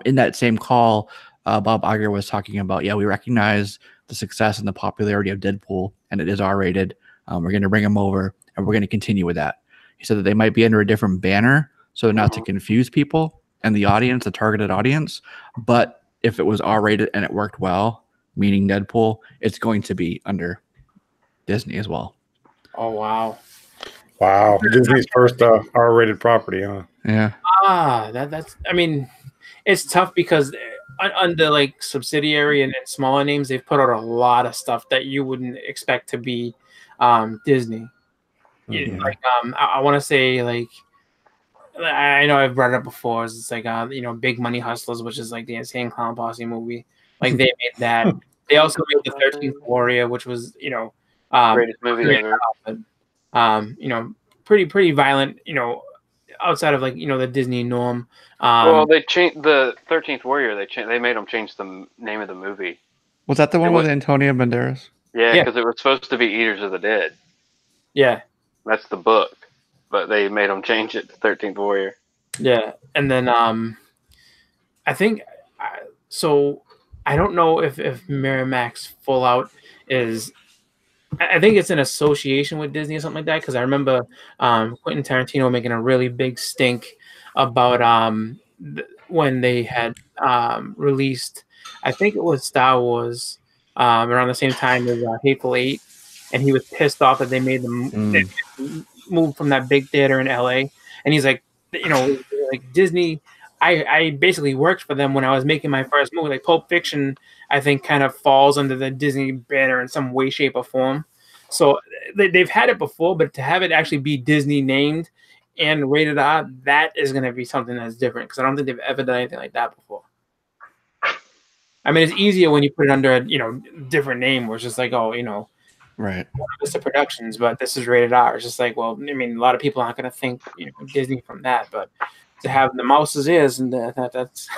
In that same call, Bob Iger was talking about, we recognize the success and the popularity of Deadpool, and it is R-rated. We're going to bring him over, and we're going to continue with that. He said that they might be under a different banner, so not to confuse people and the audience, the targeted audience. But if it was R-rated and it worked well, meaning Deadpool, it's going to be under Disney as well. Oh wow. Wow, Disney's first R-rated property, huh? Yeah. That's. I mean, it's tough because under like subsidiary and smaller names, they've put out a lot of stuff that you wouldn't expect to be Disney. Mhm. Like I want to say like I know I've brought it up before. It's like Big Money Hustlers, which is like the Insane Clown Posse movie. Like they made that. They also made the 13th Warrior, which was Greatest movie ever. Pretty violent. Outside of like the Disney norm. Well, they changed the 13th Warrior. They made them change the name of the movie. Was that the one with Antonio Banderas? Yeah, because it was supposed to be Eaters of the Dead. Yeah, that's the book, but they made them change it to 13th Warrior. Yeah, and then I think so. I don't know if Miramax Fallout is. I think it's an association with Disney or something like that, because I remember Quentin Tarantino making a really big stink about when they had released, I think it was Star Wars around the same time as Hateful Eight, and he was pissed off that they made them they move from that big theater in LA, and he's like, like Disney. I basically worked for them when I was making my first movie. Like Pulp Fiction, I think kind of falls under the Disney banner in some way, shape, or form. So they've had it before, but to have it actually be Disney named and rated R, that is going to be something that's different, because I don't think they've ever done anything like that before. I mean, it's easier when you put it under a different name, where it's just like, right, Vista Productions, but this is rated R. It's just like, well, I mean, a lot of people aren't going to think Disney from that, but to have the mouse's ears and that's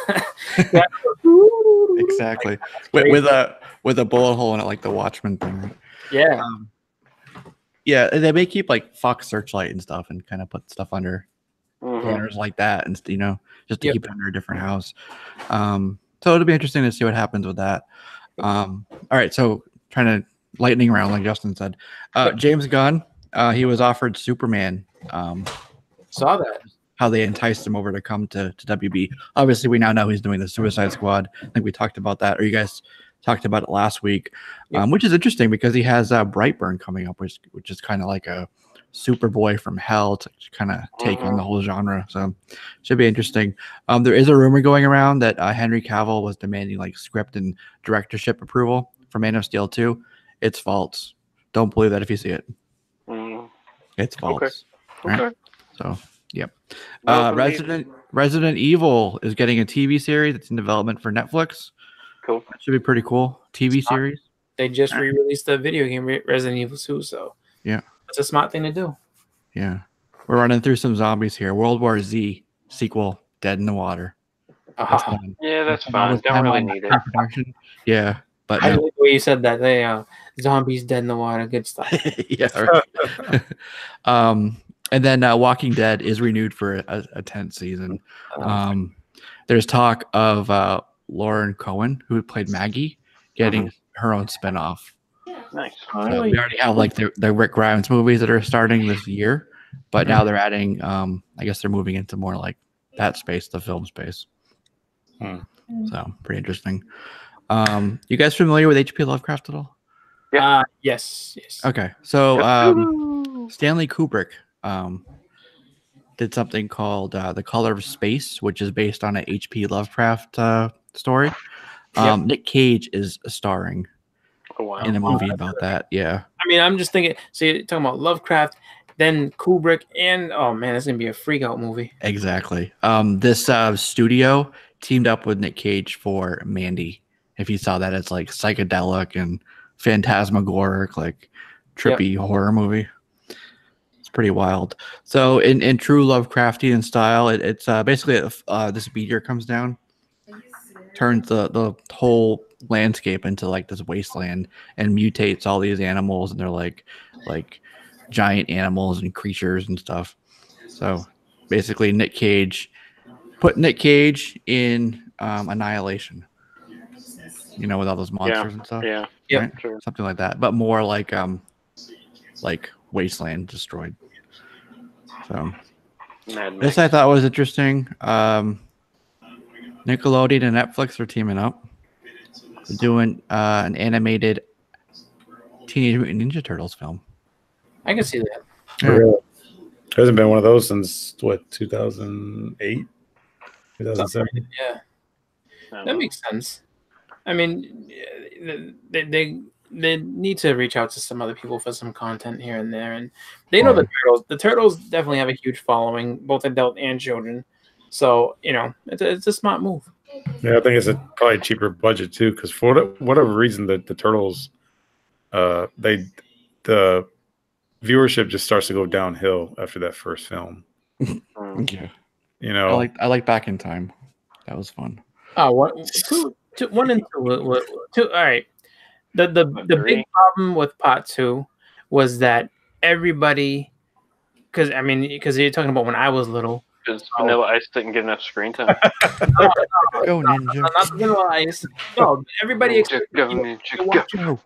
exactly with a bullet hole in it, like the Watchmen thing. Yeah. Yeah, they may keep like Fox Searchlight and stuff, and kind of put stuff under banners like that, and just to keep it under a different house. So it'll be interesting to see what happens with that. All right, so trying to lightning round, like Justin said. James Gunn, he was offered Superman. Saw that. How they enticed him over to come to WB. Obviously, we now know he's doing the Suicide Squad. I think we talked about that, or you guys talked about it last week, which is interesting because he has Brightburn coming up, which is kind of like a Superboy from hell to kind of take on the whole genre. So should be interesting. There is a rumor going around that Henry Cavill was demanding like script and directorship approval for Man of Steel 2. It's false. Don't believe that if you see it. It's false. Okay. Right? So. Yep. Resident Evil is getting a TV series. It's in development for Netflix. Cool. That should be pretty cool. TV series. They just re-released the video game Resident Evil 2, so yeah, it's a smart thing to do. Yeah. We're running through some zombies here. World War Z sequel, Dead in the Water. Yeah, that's fine. Don't really need it. Production. Yeah, but I like the way you said that. They zombies dead in the water. Good stuff. Yeah. Right. And then Walking Dead is renewed for a 10th season. There's talk of Lauren Cohen, who played Maggie, getting her own spinoff. Nice. So we already have like the Rick Grimes movies that are starting this year, but now they're adding. I guess they're moving into more like that space, the film space. So pretty interesting. You guys familiar with H.P. Lovecraft at all? Yeah. Yes. Okay. So Stanley Kubrick did something called The Color of Space, which is based on a H.P. Lovecraft story. Nick Cage is starring in a movie about that. Yeah. I mean, I'm just thinking, see, talking about Lovecraft, then Kubrick, and oh man, it's gonna be a freak out movie. Exactly. This studio teamed up with Nick Cage for Mandy. If you saw that, it's like psychedelic and phantasmagoric, like trippy horror movie. Pretty wild. So in true Lovecraftian style, it's basically this meteor comes down, turns the whole landscape into like this wasteland, and mutates all these animals, and they're like giant animals and creatures and stuff. So basically Nick Cage in Annihilation, with all those monsters and stuff. Yeah, right? Sure. Something like that, but more like wasteland destroyed. So Mad this Max. I thought was interesting. Nickelodeon and Netflix are teaming up. They're doing an animated Teenage Mutant Ninja Turtles film. I can see that. Yeah. Really? Hasn't been one of those since what, 2008, 2007. Yeah, I don't that know. makes sense. I mean, they need to reach out to some other people for some content here and there, and they know the turtles. The turtles definitely have a huge following, both adult and children. So it's a smart move. Yeah, I think it's probably a cheaper budget too, because for whatever reason, the turtles, the viewership just starts to go downhill after that first film. Yeah. You know, I like Back in Time. That was fun. Oh, one and two. All right. The big problem with part 2 was that everybody, because you're talking about when I was little. Because Vanilla Ice didn't get enough screen time. Go Ninja. Not Vanilla Ice. No, everybody expected Go, you Ninja, to watch go.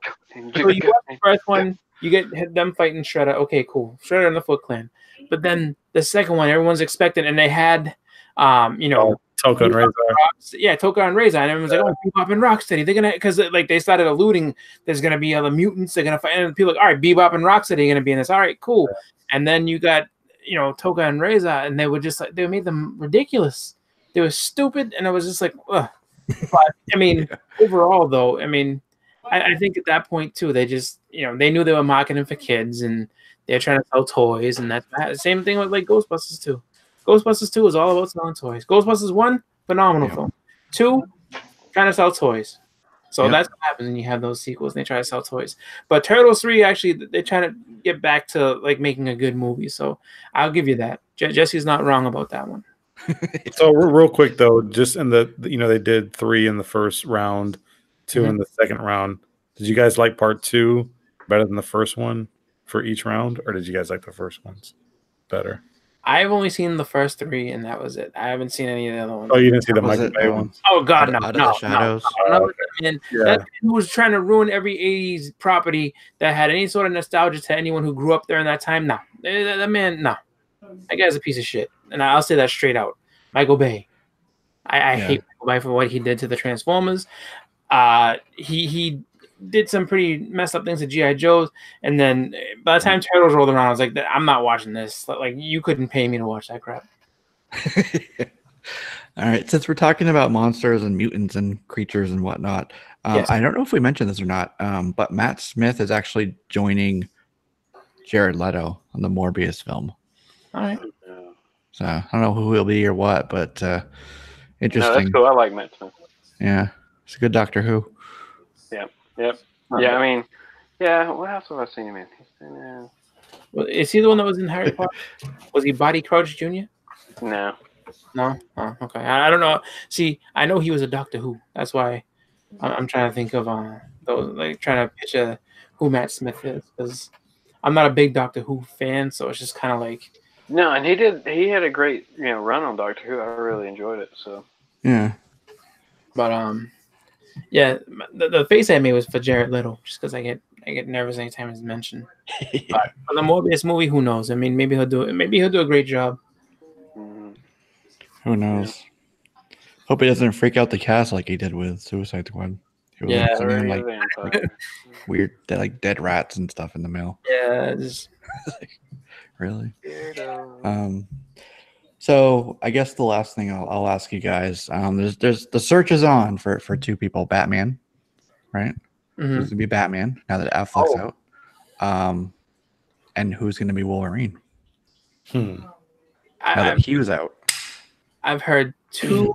So you watch the first one, you get them fighting Shredder. Okay, cool. Shredder and the Foot Clan. But then the second one, everyone's expecting, and they had, Toka and Razor. Yeah, Toka and Razor, and everyone's like, "Oh, Bebop and Rocksteady." They're gonna, because like they started alluding, there's gonna be other mutants. They're gonna fight, and people are like, "All right, Bebop and Rocksteady are gonna be in this." All right, cool. And then you got, Toka and Razor, and they were just like, they made them ridiculous. They were stupid, and I was just like, ugh. But overall, though, I think at that point too, they just, they knew they were marketing for kids, and they're trying to sell toys, and that's the same thing with like Ghostbusters 2. Ghostbusters 2 is all about selling toys. Ghostbusters 1, phenomenal film. 2, trying to sell toys. So that's what happens when you have those sequels and they try to sell toys. But Turtles 3, actually, they're trying to get back to like making a good movie. So I'll give you that. Jesse's not wrong about that one. So real quick though, just in they did 3 in the first round, 2 in the second round. Did you guys like part 2 better than the first one for each round, or did you guys like the first ones better? I've only seen the first 3, and that was it. I haven't seen any of the other ones. Oh, you didn't see the Was Michael it, Bay ones? Oh God, Out of the Shadows? no. That was trying to ruin every '80s property that had any sort of nostalgia to anyone who grew up during that time. No, that man, no. That guy's a piece of shit, and I'll say that straight out. Michael Bay. I hate Michael Bay for what he did to the Transformers. He did some pretty messed up things to G.I. Joe's, and then by the time Turtles rolled around, I was like, I'm not watching this. Like, you couldn't pay me to watch that crap. All right, since we're talking about monsters and mutants and creatures and whatnot, I don't know if we mentioned this or not, but Matt Smith is actually joining Jared Leto on the Morbius film. All right. So I don't know who he'll be or what, but interesting. No, that's cool. I like Matt Smith. Yeah, it's a good Doctor Who. Yep. Yeah, what else have I seen him in? He's been in... Well, is he the one that was in Harry Potter? Was he Barty Crouch Jr.? No. No? Oh, okay. I don't know. See, I know he was a Doctor Who. That's why I'm trying to think of those, like trying to picture who Matt Smith is, because I'm not a big Doctor Who fan, so it's just kind of like. No, and he had a great run on Doctor Who. I really enjoyed it. So yeah. But yeah, the face I made was for Jared Leto, just because I get nervous anytime it's mentioned. But for the Morbius movie, who knows? Maybe he'll do it. Maybe he'll do a great job. Who knows? Hope he doesn't freak out the cast like he did with Suicide Squad. He was sending, like weird, dead rats and stuff in the mail. Yeah. Just... Really? So I guess the last thing I'll ask you guys, there's the search is on for 2 people, Batman, right? Mm-hmm. Who's gonna be Batman now that Affleck's out? And who's gonna be Wolverine? Now that he was out. I've heard 2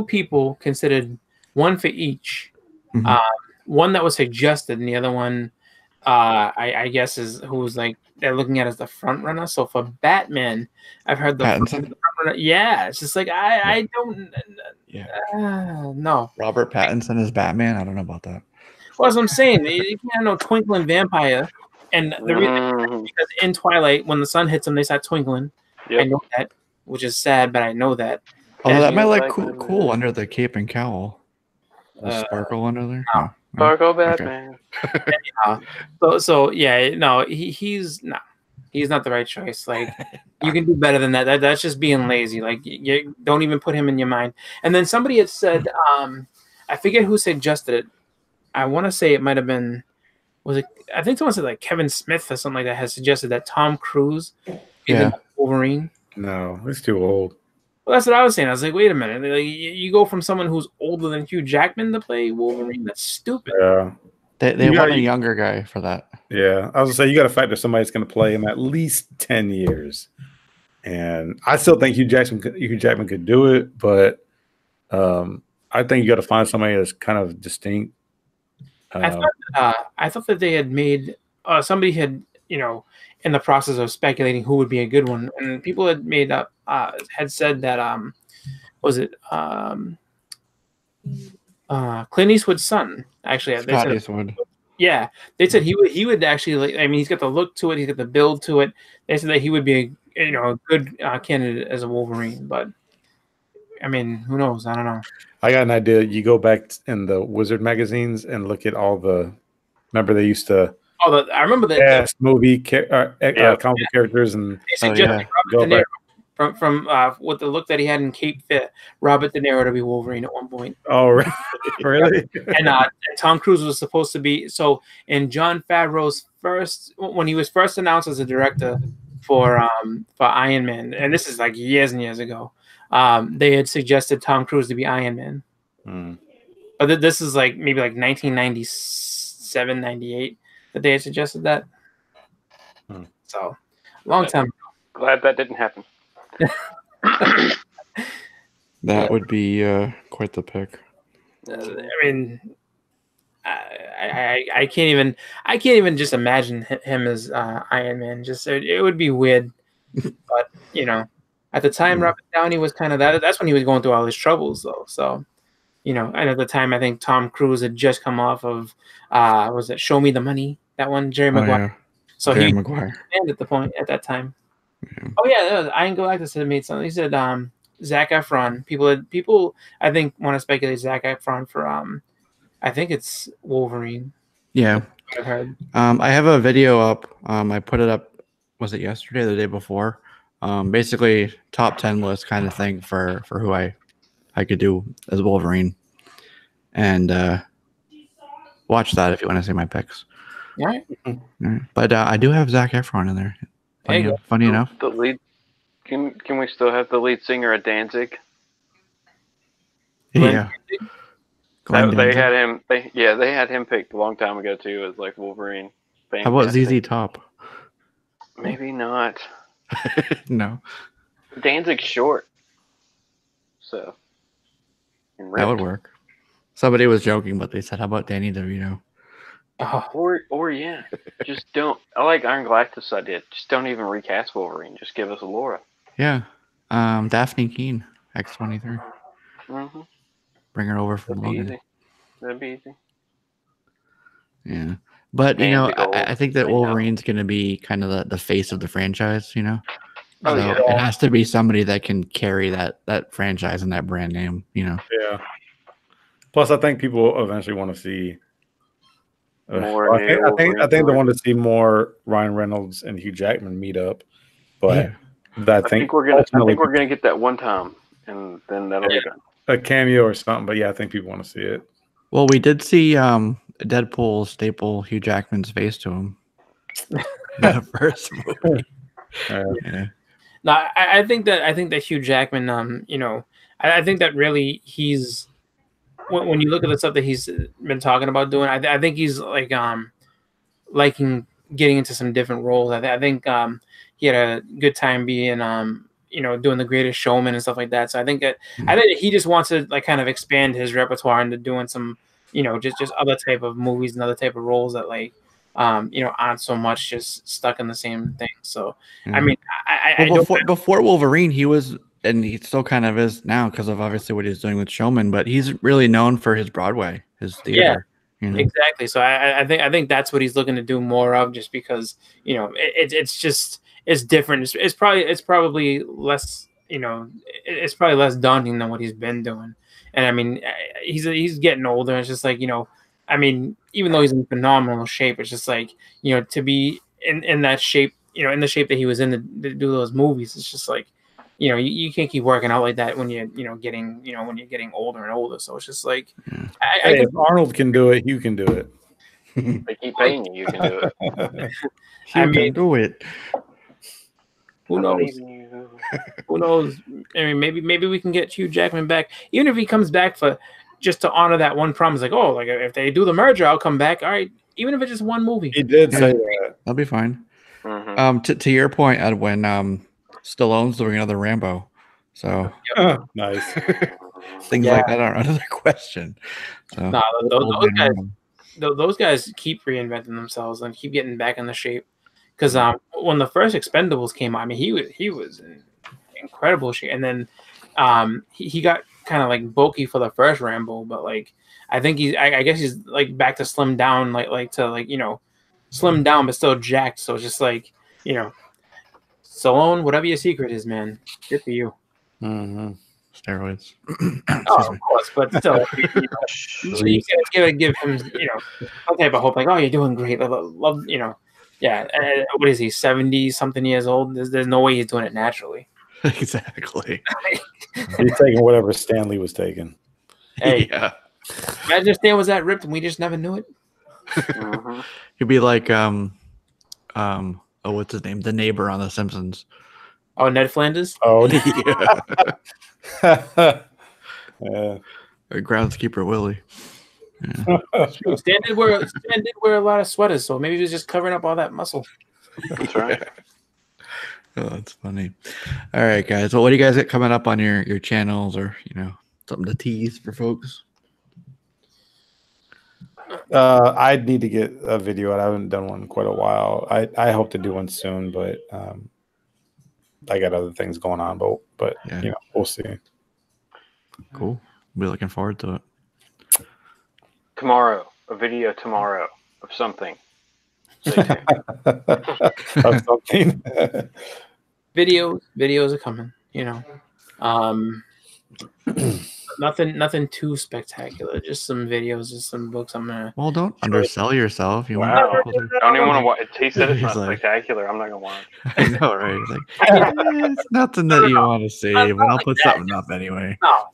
people considered, one for each. Mm-hmm. One that was suggested, and the other one I guess is who's like they're looking at as the front runner. So for Batman, I've heard the front runner. Yeah, it's just like I don't. No. Robert Pattinson is Batman. I don't know about that. Well, as I'm saying, you can't know twinkling vampire, and the reason because in Twilight, when the sun hits them, they start twinkling. Yep. I know that, which is sad, but I know that. Although that might cool under the cape and cowl. Sparkle under there. Fargo Okay. Batman. So yeah, no, he's not the right choice. Like, you can do better than that. That's just being lazy. Like, you don't even put him in your mind. And then somebody had said, I forget who suggested it. I want to say it might have been, I think someone said like Kevin Smith or something like that has suggested that Tom Cruise be the Wolverine. No, he's too old. Well, that's what I was saying. I was like, wait a minute. Like, you go from someone who's older than Hugh Jackman to play Wolverine? That's stupid. Yeah. They want a younger guy for that. Yeah. I was going to say, you got to factor somebody's going to play him at least 10 years. And I still think Hugh Jackman could do it, but I think you got to find somebody that's kind of distinct. I thought that they had made somebody had, in the process of speculating who would be a good one, and people had made up had said that Clint Eastwood's son, actually. Scott Eastwood. Yeah, they said he would actually. I mean, he's got the look to it, he's got the build to it. They said that he would be a good candidate as a Wolverine, but I mean, who knows? I don't know. I got an idea. You go back in the Wizard magazines and look at all the. Remember, they used to. Oh, I remember that. Cast movie comic characters and. They suggested Robert De Niro from with the look that he had in Cape Fear, Robert De Niro to be Wolverine at one point. Oh, really? And Tom Cruise was supposed to be in Jon Favreau's when he was first announced as a director for Iron Man, and this is like years and years ago. They had suggested Tom Cruise to be Iron Man. But this is like maybe like 1997, 98 that they had suggested that. So, long time. Glad that didn't happen. That would be quite the pick. I mean, I can't even just imagine him as Iron Man. Just it would be weird, but at the time, Robert Downey was kind of that. That's when he was going through all his troubles, though. So, and at the time, I think Tom Cruise had just come off of was it Show Me the Money? That one, Jerry Maguire. Yeah. So Jerry he Maguire. at that time. Yeah. Oh yeah, Ian Galactus had made something. He said Zac Efron. People I think want to speculate Zac Efron for I think it's Wolverine. Yeah. I've heard. I have a video up. I put it up. Was it yesterday or the day before? Basically top 10 list kind of thing for who I could do as Wolverine, and watch that if you want to see my picks. All right. But I do have Zac Efron in there. Funny enough. The lead. Can we still have the lead singer of Danzig? Yeah. They had him. They had him picked a long time ago too as like Wolverine. Fantastic. How about ZZ Top? Maybe not. No. Danzig's short, so that would work. Somebody was joking, but they said, "How about Danny DeVito?" Or yeah, just don't. I like Iron Galactus idea. Just don't even recast Wolverine. Just give us Laura. Yeah, Daphne Keane, X-23. Mm-hmm. Bring her over from Logan. Easy. That'd be easy. Yeah, but I think that Wolverine's going to be kind of the face of the franchise. Oh, so it has to be somebody that can carry that franchise and that brand name. Yeah. Plus, I think people eventually want to see. More I think they want to see more Ryan Reynolds and Hugh Jackman meet up, but I think we're gonna get that one time, and then that'll be done. A cameo or something. But yeah, I think people want to see it. Well, we did see Deadpool staple Hugh Jackman's face to him. The first movie. Yeah. No, I think that Hugh Jackman, I think that really he's when you look at the stuff that he's been talking about doing, I think he's like liking getting into some different roles. I think he had a good time being doing The Greatest Showman and stuff like that. So I think that he just wants to like kind of expand his repertoire into doing some just other type of movies and other type of roles that like aren't so much just stuck in the same thing. So I mean, before Wolverine, he was. And he still kind of is now because of obviously what he's doing with Showman, but he's really known for his Broadway, his theater. Yeah, exactly. So I think that's what he's looking to do more of, just because it's different. It's probably less it's probably less daunting than what he's been doing. And I mean, he's getting older. It's just like I mean, even though he's in phenomenal shape, it's just like, to be in that shape, in the shape that he was in to do those movies, it's just like, you can't keep working out like that when you're getting older and older. So it's just like, hey, if Arnold can do it, you can do it. They keep paying you. You can do it. You can do it. Who knows? Who knows? I mean, maybe we can get Hugh Jackman back, even if he comes back for just to honor that one promise. Like, oh, like if they do the merger, I'll come back. All right, even if it's just one movie. He did say that. That'll be fine. Mm-hmm. To your point, Edwin, Stallone's doing another Rambo, so Nice. things like that are another question. So those guys keep reinventing themselves and keep getting back into shape. Because when the first Expendables came out, I mean, he was in incredible shape, and then he got kind of like bulky for the first Rambo, but like I think I guess he's like back to slim down, slim down but still jacked. So it's just like, Stallone, whatever your secret is, man, good for you. Mm-hmm. Steroids. Of course, but still, you gotta give him, some type of hope. Like, oh, you're doing great. Love, yeah. What is he? 70 something years old. There's no way he's doing it naturally. Exactly. He's taking whatever Stanley was taking. Hey, yeah. Imagine if Stan was that ripped and we just never knew it. Mm-hmm. He'd be like what's his name? The neighbor on The Simpsons. Oh, Ned Flanders. Oh, yeah. yeah. Or groundskeeper Willie. Yeah. Stan did wear a lot of sweaters, so maybe he was just covering up all that muscle. That's right. Oh, that's funny. All right, guys. Well, what do you guys got coming up on your channels, or something to tease for folks? I'd need to get a video out. I haven't done one in quite a while. I hope to do one soon, but I got other things going on. But yeah. We'll see. Cool. We'll be looking forward to it. A video tomorrow of something. Of something. Videos are coming. Nothing too spectacular. Just some videos, just some books. Well, don't undersell yourself. You wow. want I don't even want to watch. He said it's not spectacular. I'm not gonna watch. I know, right? It's like, it's nothing that you want to see, but I'll put something up anyway. No,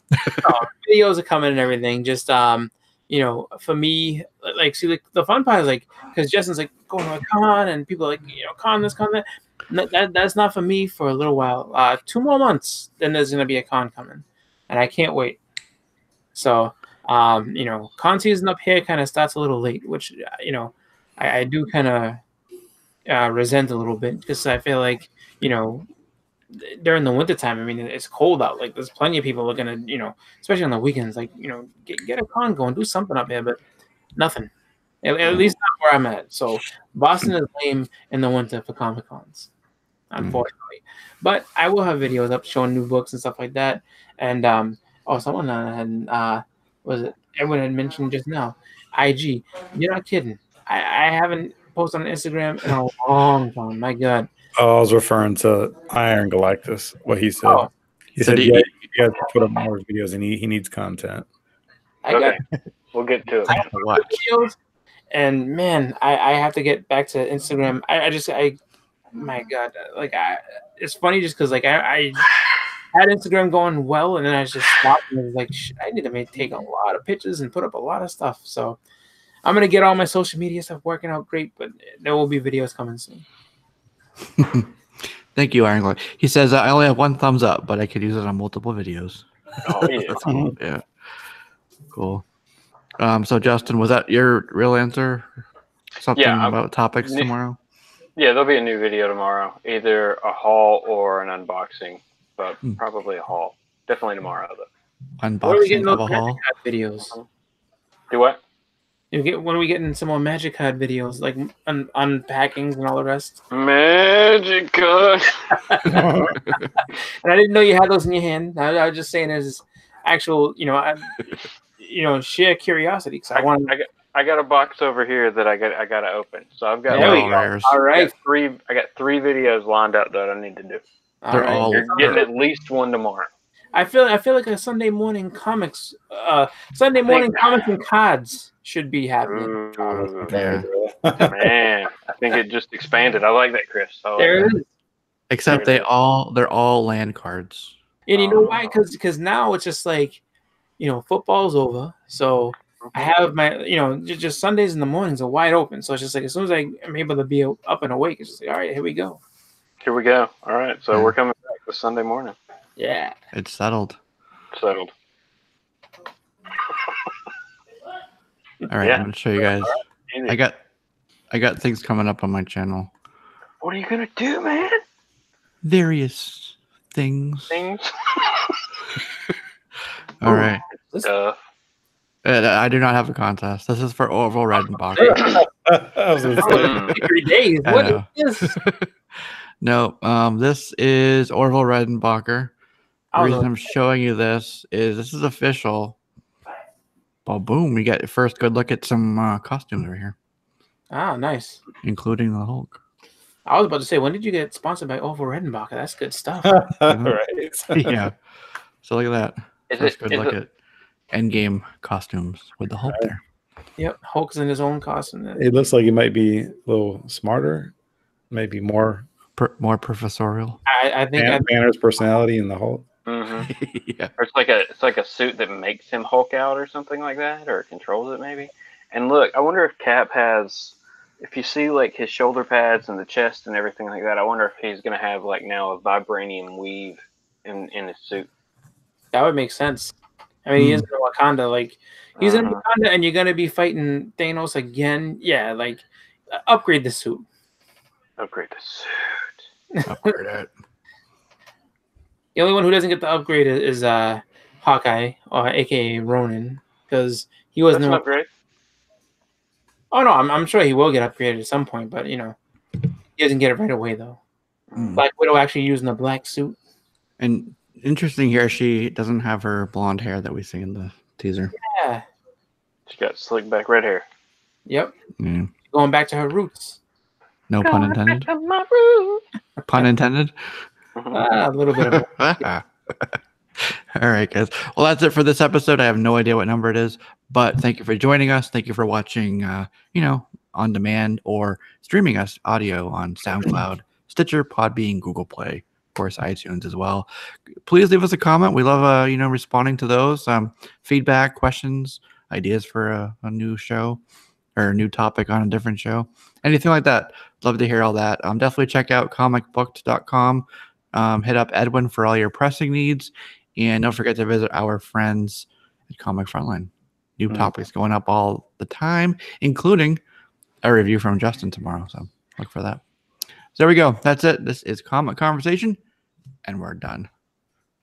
videos are coming and everything. Just for me, like, see, like the fun part is like, because Justin's like going to a con and people are like, con this, con that. That's not for me for a little while. 2 more months, then there's gonna be a con coming, and I can't wait. So, con season up here kind of starts a little late, which, I do kind of resent a little bit, because I feel like, during the wintertime, I mean, it's cold out. Like, there's plenty of people looking at, especially on the weekends, like, get a con going, do something up here, but nothing. At least not where I'm at. So, Boston is lame in the winter for Comic Cons, unfortunately. But I will have videos up showing new books and stuff like that. And, someone had, everyone had mentioned just now, IG. You're not kidding. I haven't posted on Instagram in a long time. My God. Oh, I was referring to Iron Galactus, what he said. Oh. He said, you guys put up more videos, and he needs content. We'll get to it. I have videos, and man, I have to get back to Instagram. My God, like, it's funny just because, like, I had Instagram going well, and then I just stopped and was like, I need to take a lot of pictures and put up a lot of stuff. So I'm going to get all my social media stuff working out great, but there will be videos coming soon. Thank you, Iron Glow. He says, I only have 1 thumbs up, but I could use it on multiple videos. Oh, yeah. That's cool. Yeah. Cool. So, Justin, was that your real answer? Something about topics tomorrow? Yeah, there'll be a new video tomorrow. Either a haul or an unboxing, but probably a haul. Definitely tomorrow, though. Unboxing of a haul? Videos. Do what? When are we getting some more Magic Card videos, like unpackings and all the rest? Magic Card. And I didn't know you had those in your hand. I was just saying as actual, sheer curiosity. Because I got a box over here that I got to open. So I've got. All right. I got 3 videos lined up that I need to do. You're getting at least one tomorrow. I feel like a Sunday morning comics, Sunday morning comics and cards should be happening. Ooh, Yeah. man, I think it just expanded. I like that, Chris. I like There it that. is. Except they're all land cards. And you know why? Because now it's just like, football's over. So I have my, just Sundays in the mornings are wide open. So it's just like, as soon as I am able to be up and awake, it's just like, all right, here we go. Here we go. All right, so we're coming back this Sunday morning. Yeah. It's settled. Settled. All right, I'm gonna show you guys. Easy. I got things coming up on my channel. What are you gonna do, man? Various things. All right. I do not have a contest. This is for Orville Redenbacher. 3 days. What is this? No, this is Orville Redenbacher. The reason I'm showing you this is official. Well, boom, we get first good look at some costumes over here. Ah, nice. Including the Hulk. I was about to say, when did you get sponsored by Orville Redenbacher? That's good stuff. Right. Yeah. So look at that. First good look at Endgame costumes with the Hulk there. Yep, Hulk's in his own costume. It looks like he might be a little smarter, maybe more professorial. I think Banner's personality in the Hulk. Mm-hmm. Yeah. Or it's like a suit that makes him Hulk out or something like that, or controls it maybe. And look, I wonder if Cap has, if you see like his shoulder pads and the chest and everything like that, I wonder if he's gonna have like now a vibranium weave in his suit. That would make sense. I mean, he is in Wakanda. Like, he's in Wakanda, and you're gonna be fighting Thanos again. Yeah, like, upgrade the suit. Upgrade the suit. Upgrade it. The only one who doesn't get the upgrade is Hawkeye, or aka Ronin, because he wasn't. That's upgrade. Oh no, I'm sure he will get upgraded at some point, but he doesn't get it right away though. Black Widow actually using a black suit. And interesting here, she doesn't have her blonde hair that we see in the teaser. Yeah. She got slick back red hair. Yep. Yeah. Going back to her roots. No pun intended. Pun intended. A little bit of it. All right, guys. Well, that's it for this episode. I have no idea what number it is, but thank you for joining us. Thank you for watching, on demand or streaming us audio on SoundCloud, Stitcher, Podbean, Google Play, of course, iTunes as well. Please leave us a comment. We love, responding to those. Feedback, questions, ideas for a new show or a new topic on a different show, anything like that. Love to hear all that. Definitely check out comicbooked.com. Hit up Edwin for all your pressing needs. And don't forget to visit our friends at Comic Frontline. New topics going up all the time, including a review from Justin tomorrow. So look for that. So there we go. That's it. This is Comic Conversation, and we're done.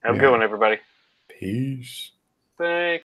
Have a good one, everybody. Peace. Thanks.